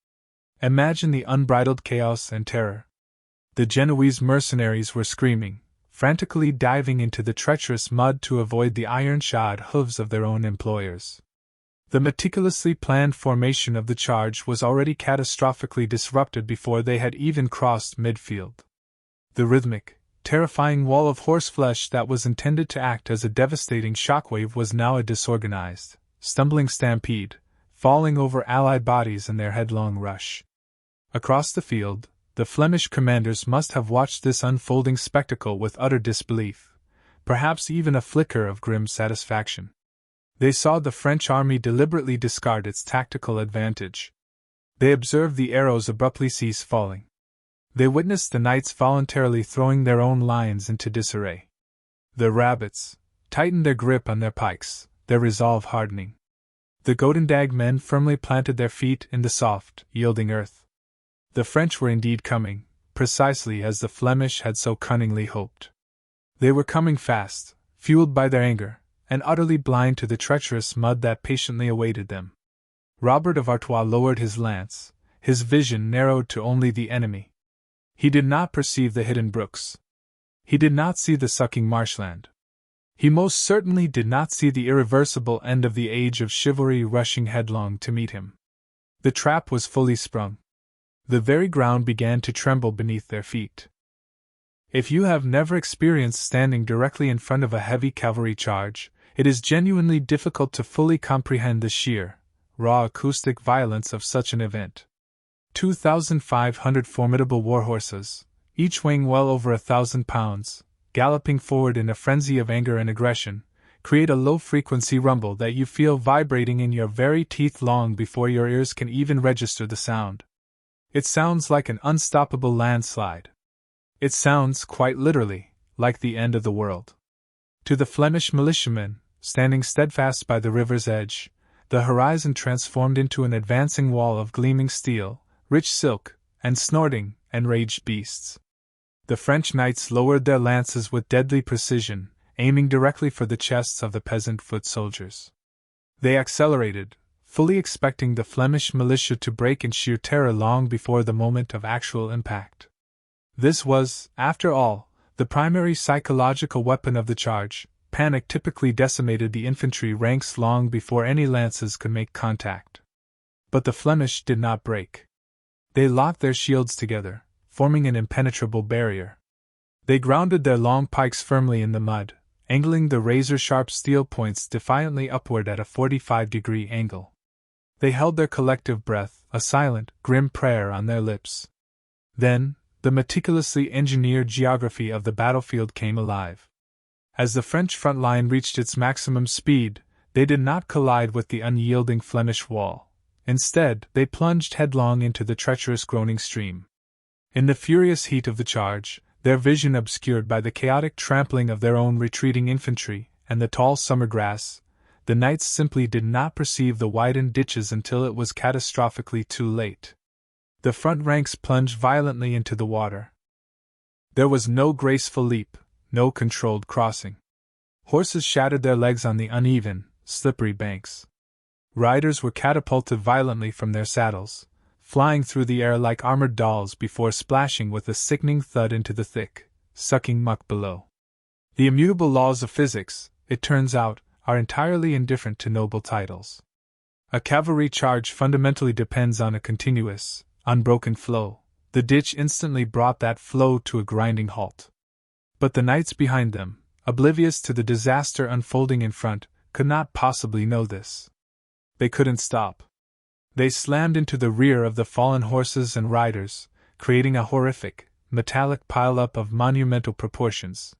Imagine the unbridled chaos and terror. The Genoese mercenaries were screaming, frantically diving into the treacherous mud to avoid the iron-shod hooves of their own employers. The meticulously planned formation of the charge was already catastrophically disrupted before they had even crossed midfield. The rhythmic, terrifying wall of horseflesh that was intended to act as a devastating shockwave was now a disorganized, stumbling stampede, falling over Allied bodies in their headlong rush. Across the field, the Flemish commanders must have watched this unfolding spectacle with utter disbelief, perhaps even a flicker of grim satisfaction. They saw the French army deliberately discard its tactical advantage. They observed the arrows abruptly cease falling. They witnessed the knights voluntarily throwing their own lines into disarray. The rabbits tightened their grip on their pikes, their resolve hardening. The Goedendag men firmly planted their feet in the soft, yielding earth. The French were indeed coming, precisely as the Flemish had so cunningly hoped. They were coming fast, fueled by their anger, and utterly blind to the treacherous mud that patiently awaited them. Robert of Artois lowered his lance, his vision narrowed to only the enemy. He did not perceive the hidden brooks. He did not see the sucking marshland. He most certainly did not see the irreversible end of the age of chivalry rushing headlong to meet him. The trap was fully sprung. The very ground began to tremble beneath their feet. If you have never experienced standing directly in front of a heavy cavalry charge, it is genuinely difficult to fully comprehend the sheer, raw acoustic violence of such an event. 2,500 formidable war horses, each weighing well over 1,000 pounds, galloping forward in a frenzy of anger and aggression, create a low-frequency rumble that you feel vibrating in your very teeth long before your ears can even register the sound. It sounds like an unstoppable landslide. It sounds, quite literally, like the end of the world. To the Flemish militiamen, standing steadfast by the river's edge, the horizon transformed into an advancing wall of gleaming steel, rich silk, and snorting, enraged beasts. The French knights lowered their lances with deadly precision, aiming directly for the chests of the peasant foot soldiers. They accelerated, fully expecting the Flemish militia to break in sheer terror long before the moment of actual impact. This was, after all, the primary psychological weapon of the charge. Panic typically decimated the infantry ranks long before any lances could make contact. But the Flemish did not break. They locked their shields together, forming an impenetrable barrier. They grounded their long pikes firmly in the mud, angling the razor-sharp steel points defiantly upward at a 45-degree angle. They held their collective breath, a silent, grim prayer on their lips. Then, the meticulously engineered geography of the battlefield came alive. As the French front line reached its maximum speed, they did not collide with the unyielding Flemish wall. Instead, they plunged headlong into the treacherous groaning stream. In the furious heat of the charge, their vision obscured by the chaotic trampling of their own retreating infantry and the tall summer grass, the knights simply did not perceive the widened ditches until it was catastrophically too late. The front ranks plunged violently into the water. There was no graceful leap, no controlled crossing. Horses shattered their legs on the uneven, slippery banks. Riders were catapulted violently from their saddles, flying through the air like armored dolls before splashing with a sickening thud into the thick, sucking muck below. The immutable laws of physics, it turns out, are entirely indifferent to noble titles. A cavalry charge fundamentally depends on a continuous, unbroken flow. The ditch instantly brought that flow to a grinding halt. But the knights behind them, oblivious to the disaster unfolding in front, could not possibly know this. They couldn't stop. They slammed into the rear of the fallen horses and riders, creating a horrific, metallic pile-up of monumental proportions.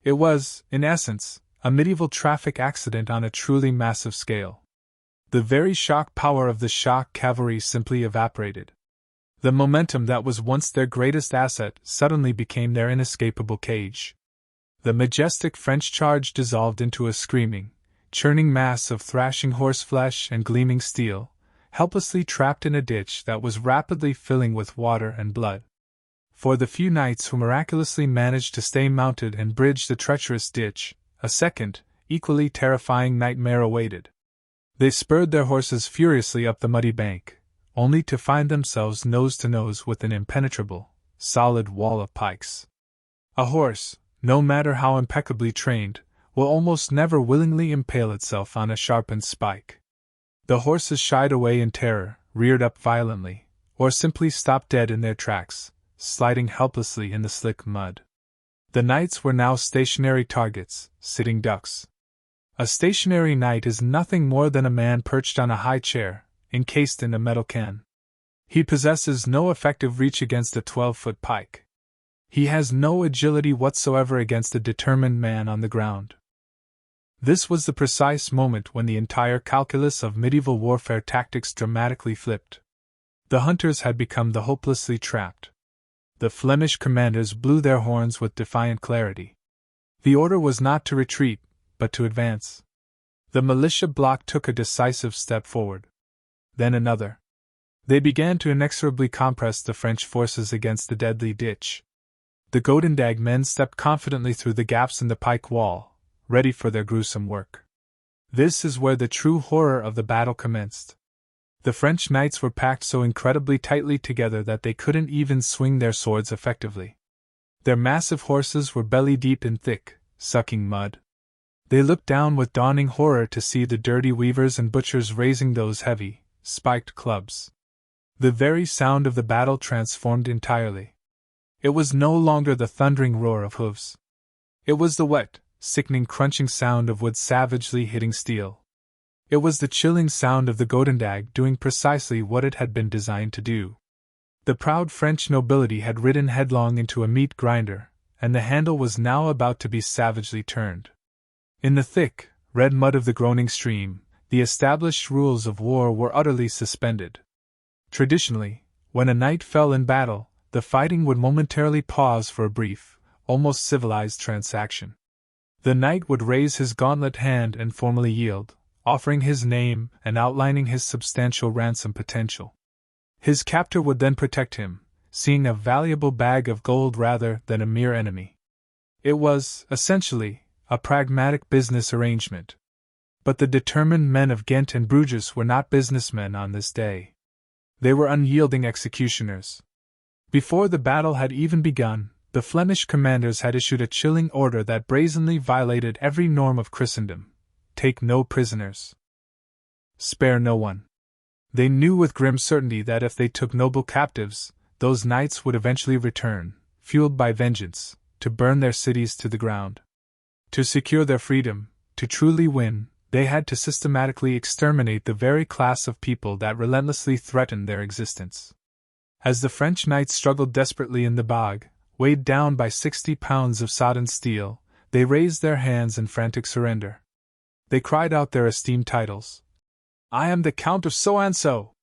It was, in essence, a medieval traffic accident on a truly massive scale. The very shock power of the shock cavalry simply evaporated. The momentum that was once their greatest asset suddenly became their inescapable cage. The majestic French charge dissolved into a screaming, churning mass of thrashing horseflesh and gleaming steel, helplessly trapped in a ditch that was rapidly filling with water and blood. For the few knights who miraculously managed to stay mounted and bridge the treacherous ditch, a second, equally terrifying nightmare awaited. They spurred their horses furiously up the muddy bank, only to find themselves nose to nose with an impenetrable, solid wall of pikes. A horse, no matter how impeccably trained, will almost never willingly impale itself on a sharpened spike. The horses shied away in terror, reared up violently, or simply stopped dead in their tracks, sliding helplessly in the slick mud. The knights were now stationary targets, sitting ducks. A stationary knight is nothing more than a man perched on a high chair, encased in a metal can. He possesses no effective reach against a 12-foot pike. He has no agility whatsoever against a determined man on the ground. This was the precise moment when the entire calculus of medieval warfare tactics dramatically flipped. The hunters had become the hopelessly trapped. The Flemish commanders blew their horns with defiant clarity. The order was not to retreat, but to advance. The militia bloc took a decisive step forward. Then another. They began to inexorably compress the French forces against the deadly ditch. The Goedendag men stepped confidently through the gaps in the pike wall, ready for their gruesome work. This is where the true horror of the battle commenced. The French knights were packed so incredibly tightly together that they couldn't even swing their swords effectively. Their massive horses were belly-deep in thick, sucking mud. They looked down with dawning horror to see the dirty weavers and butchers raising those heavy, spiked clubs. The very sound of the battle transformed entirely. It was no longer the thundering roar of hooves. It was the wet, sickening crunching sound of wood savagely hitting steel. It was the chilling sound of the Goedendag doing precisely what it had been designed to do. The proud French nobility had ridden headlong into a meat grinder, and the handle was now about to be savagely turned. In the thick, red mud of the groaning stream, the established rules of war were utterly suspended. Traditionally, when a knight fell in battle, the fighting would momentarily pause for a brief, almost civilized transaction. The knight would raise his gauntlet hand and formally yield, offering his name and outlining his substantial ransom potential. His captor would then protect him, seeing a valuable bag of gold rather than a mere enemy. It was, essentially, a pragmatic business arrangement. But the determined men of Ghent and Bruges were not businessmen on this day. They were unyielding executioners. Before the battle had even begun, the Flemish commanders had issued a chilling order that brazenly violated every norm of Christendom: take no prisoners. Spare no one. They knew with grim certainty that if they took noble captives, those knights would eventually return, fueled by vengeance, to burn their cities to the ground. To secure their freedom, to truly win, they had to systematically exterminate the very class of people that relentlessly threatened their existence. As the French knights struggled desperately in the bog, weighed down by 60 pounds of sodden steel, they raised their hands in frantic surrender. They cried out their esteemed titles. "I am the Count of so-and-so!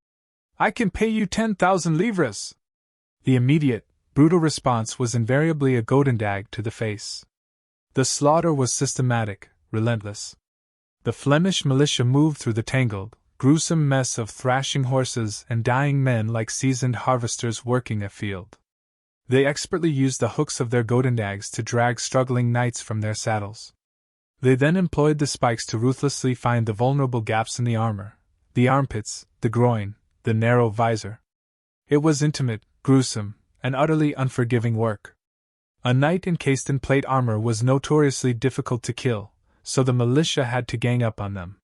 I can pay you 10,000 livres!" The immediate, brutal response was invariably a Goedendag to the face. The slaughter was systematic, relentless. The Flemish militia moved through the tangled, gruesome mess of thrashing horses and dying men like seasoned harvesters working a field. They expertly used the hooks of their Goedendags to drag struggling knights from their saddles. They then employed the spikes to ruthlessly find the vulnerable gaps in the armor, the armpits, the groin, the narrow visor. It was intimate, gruesome, and utterly unforgiving work. A knight encased in plate armor was notoriously difficult to kill, so the militia had to gang up on them.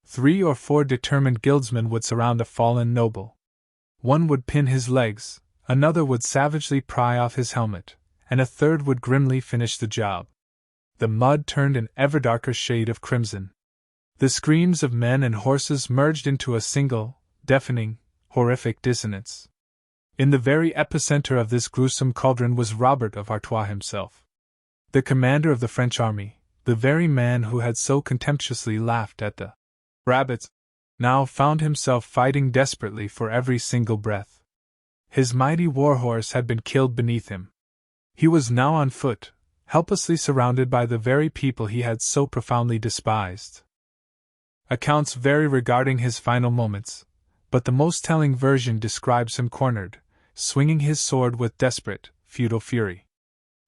3 or 4 determined guildsmen would surround a fallen noble. One would pin his legs, another would savagely pry off his helmet, and a third would grimly finish the job. The mud turned an ever darker shade of crimson. The screams of men and horses merged into a single, deafening, horrific dissonance. In the very epicenter of this gruesome cauldron was Robert of Artois himself. The commander of the French army, the very man who had so contemptuously laughed at the rabbits, now found himself fighting desperately for every single breath. His mighty warhorse had been killed beneath him. He was now on foot, helplessly surrounded by the very people he had so profoundly despised. Accounts vary regarding his final moments, but the most telling version describes him cornered, swinging his sword with desperate, futile fury.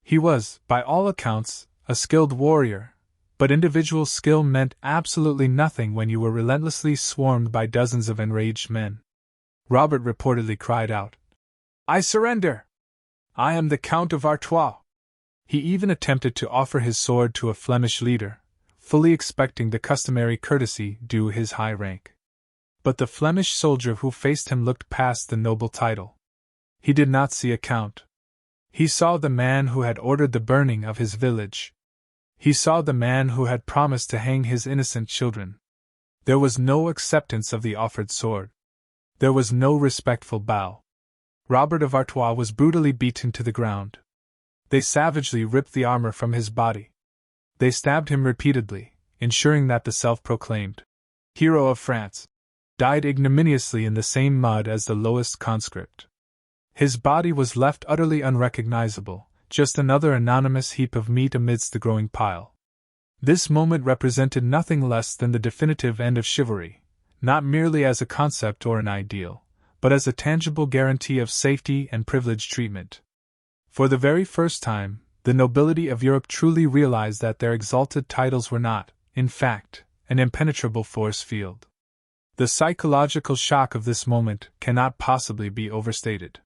He was, by all accounts, a skilled warrior, but individual skill meant absolutely nothing when you were relentlessly swarmed by dozens of enraged men. Robert reportedly cried out, "I surrender! I am the Count of Artois!" He even attempted to offer his sword to a Flemish leader, fully expecting the customary courtesy due his high rank. But the Flemish soldier who faced him looked past the noble title. He did not see a count. He saw the man who had ordered the burning of his village. He saw the man who had promised to hang his innocent children. There was no acceptance of the offered sword. There was no respectful bow. Robert of Artois was brutally beaten to the ground. They savagely ripped the armor from his body. They stabbed him repeatedly, ensuring that the self-proclaimed hero of France died ignominiously in the same mud as the lowest conscript. His body was left utterly unrecognizable, just another anonymous heap of meat amidst the growing pile. This moment represented nothing less than the definitive end of chivalry, not merely as a concept or an ideal, but as a tangible guarantee of safety and privileged treatment. For the very first time, the nobility of Europe truly realized that their exalted titles were not, in fact, an impenetrable force field. The psychological shock of this moment cannot possibly be overstated.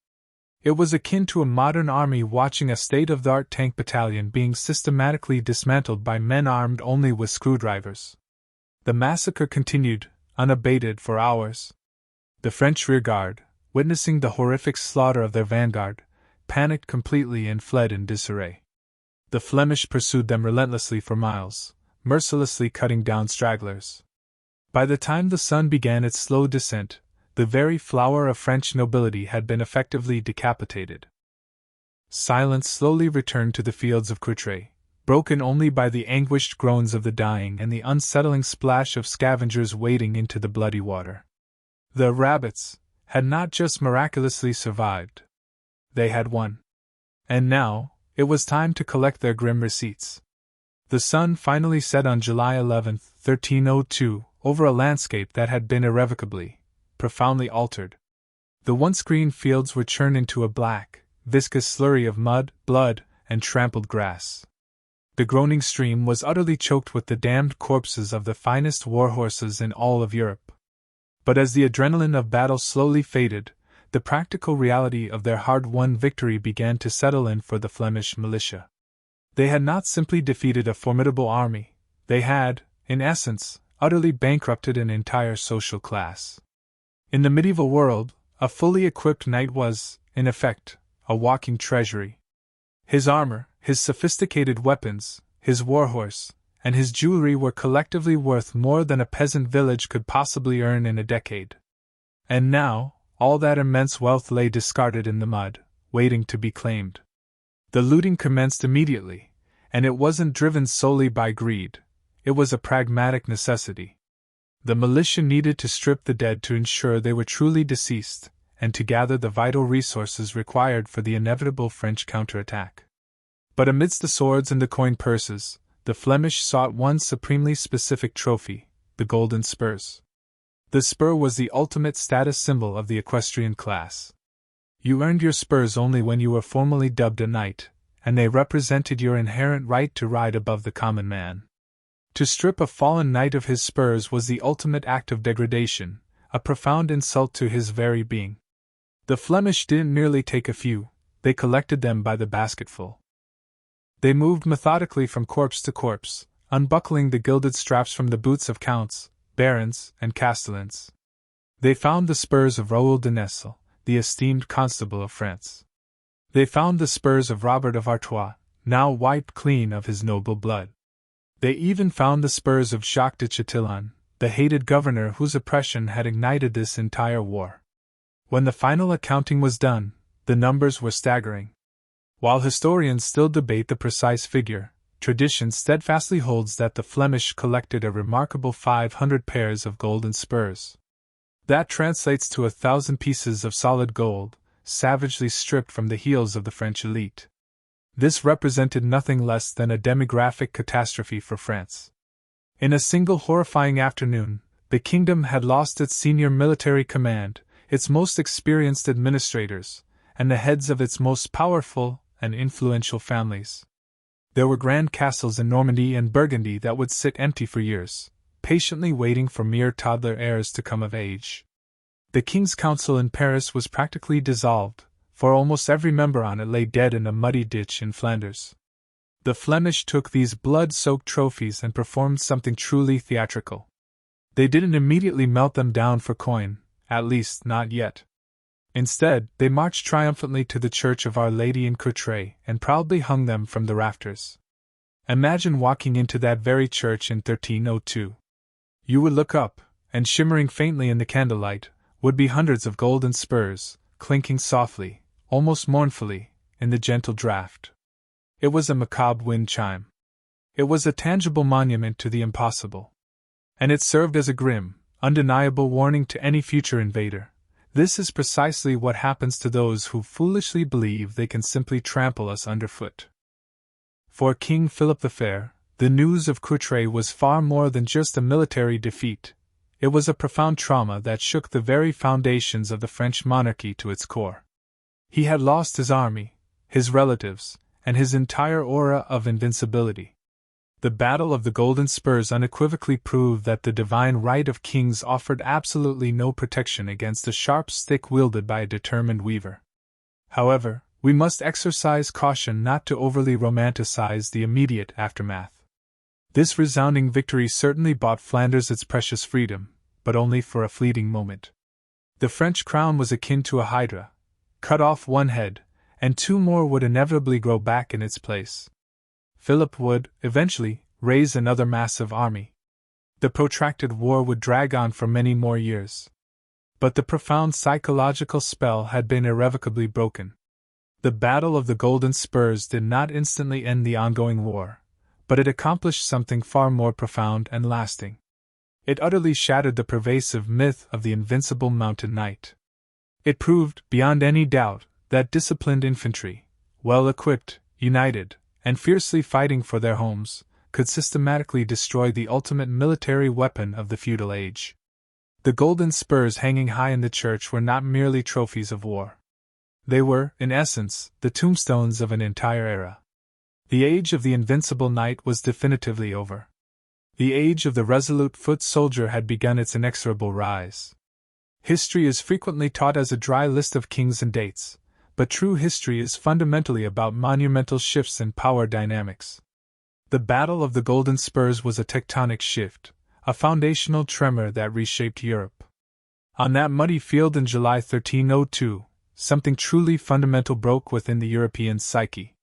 It was akin to a modern army watching a state-of-the-art tank battalion being systematically dismantled by men armed only with screwdrivers. The massacre continued, unabated, for hours. The French rearguard, witnessing the horrific slaughter of their vanguard, panicked completely and fled in disarray. The Flemish pursued them relentlessly for miles, mercilessly cutting down stragglers. By the time the sun began its slow descent, the very flower of French nobility had been effectively decapitated. Silence slowly returned to the fields of Courtrai, broken only by the anguished groans of the dying and the unsettling splash of scavengers wading into the bloody water. The rabbits had not just miraculously survived. They had won. And now, it was time to collect their grim receipts. The sun finally set on July 11, 1302, over a landscape that had been irrevocably, profoundly altered. The once green fields were churned into a black, viscous slurry of mud, blood, and trampled grass. The groaning stream was utterly choked with the damned corpses of the finest warhorses in all of Europe. But as the adrenaline of battle slowly faded, the practical reality of their hard-won victory began to settle in for the Flemish militia. They had not simply defeated a formidable army, they had, in essence, utterly bankrupted an entire social class. In the medieval world, a fully equipped knight was, in effect, a walking treasury. His armor, his sophisticated weapons, his warhorse, and his jewelry were collectively worth more than a peasant village could possibly earn in a decade. And now, all that immense wealth lay discarded in the mud, waiting to be claimed. The looting commenced immediately, and it wasn't driven solely by greed. It was a pragmatic necessity. The militia needed to strip the dead to ensure they were truly deceased, and to gather the vital resources required for the inevitable French counterattack. But amidst the swords and the coin purses, the Flemish sought one supremely specific trophy, the Golden Spurs. The spur was the ultimate status symbol of the equestrian class. You earned your spurs only when you were formally dubbed a knight, and they represented your inherent right to ride above the common man. To strip a fallen knight of his spurs was the ultimate act of degradation, a profound insult to his very being. The Flemish didn't merely take a few, they collected them by the basketful. They moved methodically from corpse to corpse, unbuckling the gilded straps from the boots of counts, barons, and castellans. They found the spurs of Raoul de Nesle, the esteemed constable of France. They found the spurs of Robert of Artois, now wiped clean of his noble blood. They even found the spurs of Jacques de Chatillon, the hated governor whose oppression had ignited this entire war. When the final accounting was done, the numbers were staggering. While historians still debate the precise figure, tradition steadfastly holds that the Flemish collected a remarkable 500 pairs of golden spurs. That translates to 1,000 pieces of solid gold, savagely stripped from the heels of the French elite. This represented nothing less than a demographic catastrophe for France. In a single horrifying afternoon, the kingdom had lost its senior military command, its most experienced administrators, and the heads of its most powerful and influential families. There were grand castles in Normandy and Burgundy that would sit empty for years, patiently waiting for mere toddler heirs to come of age. The King's Council in Paris was practically dissolved, for almost every member on it lay dead in a muddy ditch in Flanders. The Flemish took these blood-soaked trophies and performed something truly theatrical. They didn't immediately melt them down for coin, at least not yet. Instead, they marched triumphantly to the Church of Our Lady in Courtrai and proudly hung them from the rafters. Imagine walking into that very church in 1302. You would look up, and shimmering faintly in the candlelight, would be hundreds of golden spurs, clinking softly, almost mournfully, in the gentle draught. It was a macabre wind chime. It was a tangible monument to the impossible. And it served as a grim, undeniable warning to any future invader. This is precisely what happens to those who foolishly believe they can simply trample us underfoot. For King Philip the Fair, the news of Courtrai was far more than just a military defeat. It was a profound trauma that shook the very foundations of the French monarchy to its core. He had lost his army, his relatives, and his entire aura of invincibility. The Battle of the Golden Spurs unequivocally proved that the divine right of kings offered absolutely no protection against the sharp stick wielded by a determined weaver. However, we must exercise caution not to overly romanticize the immediate aftermath. This resounding victory certainly bought Flanders its precious freedom, but only for a fleeting moment. The French crown was akin to a hydra. Cut off one head, and two more would inevitably grow back in its place. Philip would, eventually, raise another massive army. The protracted war would drag on for many more years. But the profound psychological spell had been irrevocably broken. The Battle of the Golden Spurs did not instantly end the ongoing war, but it accomplished something far more profound and lasting. It utterly shattered the pervasive myth of the invincible mountain knight. It proved, beyond any doubt, that disciplined infantry, well-equipped, united, and fiercely fighting for their homes, could systematically destroy the ultimate military weapon of the feudal age. The golden spurs hanging high in the church were not merely trophies of war. They were, in essence, the tombstones of an entire era. The age of the invincible knight was definitively over. The age of the resolute foot soldier had begun its inexorable rise. History is frequently taught as a dry list of kings and dates, but true history is fundamentally about monumental shifts in power dynamics. The Battle of the Golden Spurs was a tectonic shift, a foundational tremor that reshaped Europe. On that muddy field in July 1302, something truly fundamental broke within the European psyche.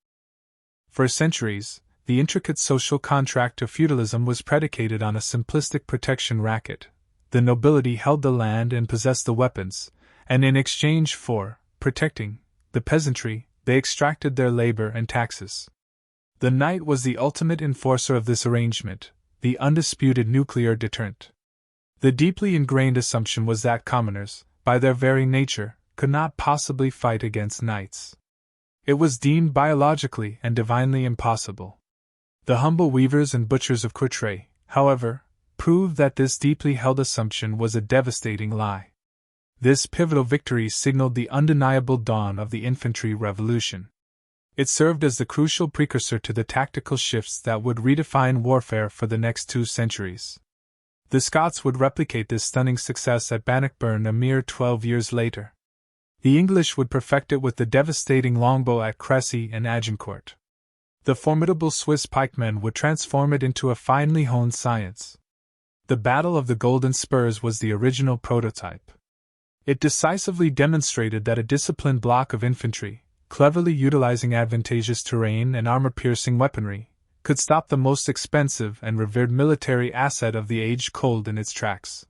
For centuries, the intricate social contract of feudalism was predicated on a simplistic protection racket. The nobility held the land and possessed the weapons, and in exchange for protecting the peasantry, they extracted their labor and taxes. The knight was the ultimate enforcer of this arrangement, the undisputed nuclear deterrent. The deeply ingrained assumption was that commoners, by their very nature, could not possibly fight against knights. It was deemed biologically and divinely impossible. The humble weavers and butchers of Courtrai, however, proved that this deeply held assumption was a devastating lie. This pivotal victory signaled the undeniable dawn of the infantry revolution. It served as the crucial precursor to the tactical shifts that would redefine warfare for the next 2 centuries. The Scots would replicate this stunning success at Bannockburn a mere 12 years later. The English would perfect it with the devastating longbow at Crécy and Agincourt. The formidable Swiss pikemen would transform it into a finely honed science. The Battle of the Golden Spurs was the original prototype. It decisively demonstrated that a disciplined block of infantry, cleverly utilizing advantageous terrain and armor-piercing weaponry, could stop the most expensive and revered military asset of the age cold in its tracks.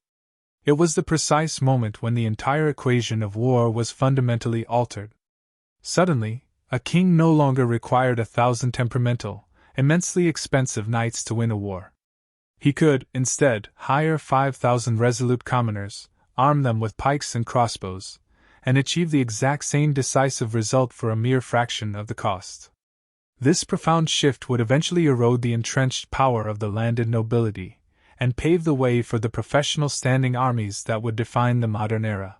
It was the precise moment when the entire equation of war was fundamentally altered. Suddenly, a king no longer required 1,000 temperamental, immensely expensive knights to win a war. He could, instead, hire 5,000 resolute commoners, arm them with pikes and crossbows, and achieve the exact same decisive result for a mere fraction of the cost. This profound shift would eventually erode the entrenched power of the landed nobility, and pave the way for the professional standing armies that would define the modern era.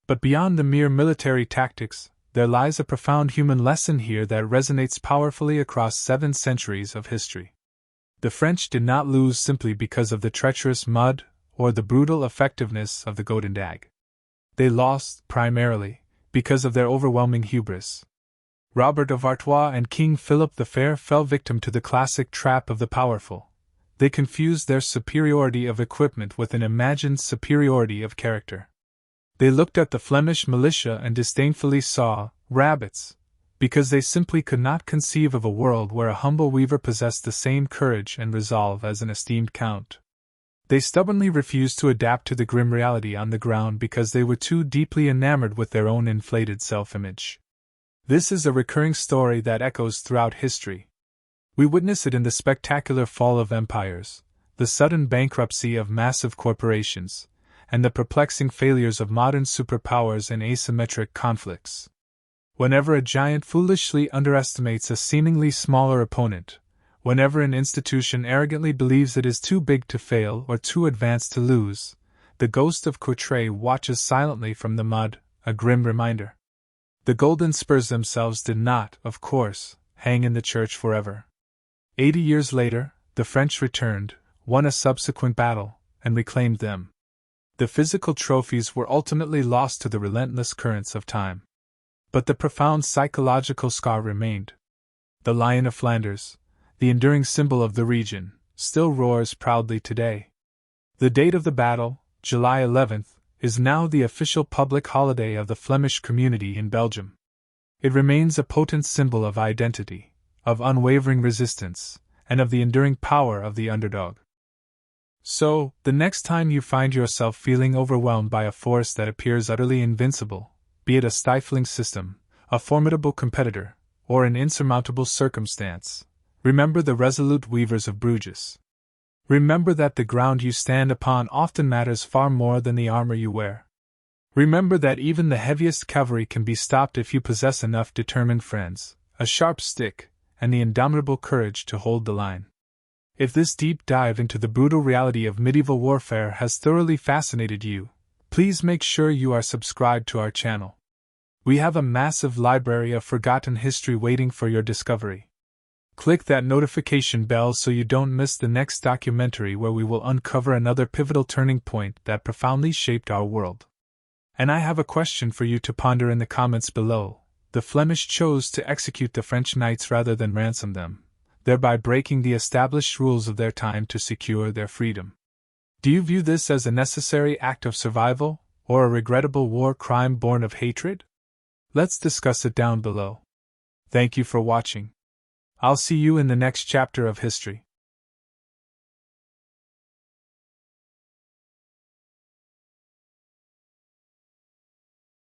But beyond the mere military tactics, there lies a profound human lesson here that resonates powerfully across 7 centuries of history. The French did not lose simply because of the treacherous mud or the brutal effectiveness of the Goedendag. They lost, primarily, because of their overwhelming hubris. Robert of Artois and King Philip the Fair fell victim to the classic trap of the powerful. They confused their superiority of equipment with an imagined superiority of character. They looked at the Flemish militia and disdainfully saw rabbits, because they simply could not conceive of a world where a humble weaver possessed the same courage and resolve as an esteemed count. They stubbornly refused to adapt to the grim reality on the ground because they were too deeply enamored with their own inflated self-image. This is a recurring story that echoes throughout history. We witness it in the spectacular fall of empires, the sudden bankruptcy of massive corporations, and the perplexing failures of modern superpowers in asymmetric conflicts. Whenever a giant foolishly underestimates a seemingly smaller opponent, whenever an institution arrogantly believes it is too big to fail or too advanced to lose, the ghost of Courtrai watches silently from the mud, a grim reminder. The Golden Spurs themselves did not, of course, hang in the church forever. 80 years later, the French returned, won a subsequent battle, and reclaimed them. The physical trophies were ultimately lost to the relentless currents of time. But the profound psychological scar remained. The Lion of Flanders, the enduring symbol of the region, still roars proudly today. The date of the battle, July 11th, is now the official public holiday of the Flemish community in Belgium. It remains a potent symbol of identity, of unwavering resistance, and of the enduring power of the underdog. So, the next time you find yourself feeling overwhelmed by a force that appears utterly invincible, be it a stifling system, a formidable competitor, or an insurmountable circumstance, remember the resolute weavers of Bruges. Remember that the ground you stand upon often matters far more than the armor you wear. Remember that even the heaviest cavalry can be stopped if you possess enough determined friends, a sharp stick, and the indomitable courage to hold the line. If this deep dive into the brutal reality of medieval warfare has thoroughly fascinated you, please make sure you are subscribed to our channel. We have a massive library of forgotten history waiting for your discovery. Click that notification bell so you don't miss the next documentary where we will uncover another pivotal turning point that profoundly shaped our world. And I have a question for you to ponder in the comments below. The Flemish chose to execute the French knights rather than ransom them, thereby breaking the established rules of their time to secure their freedom. Do you view this as a necessary act of survival, or a regrettable war crime born of hatred? Let's discuss it down below. Thank you for watching. I'll see you in the next chapter of history.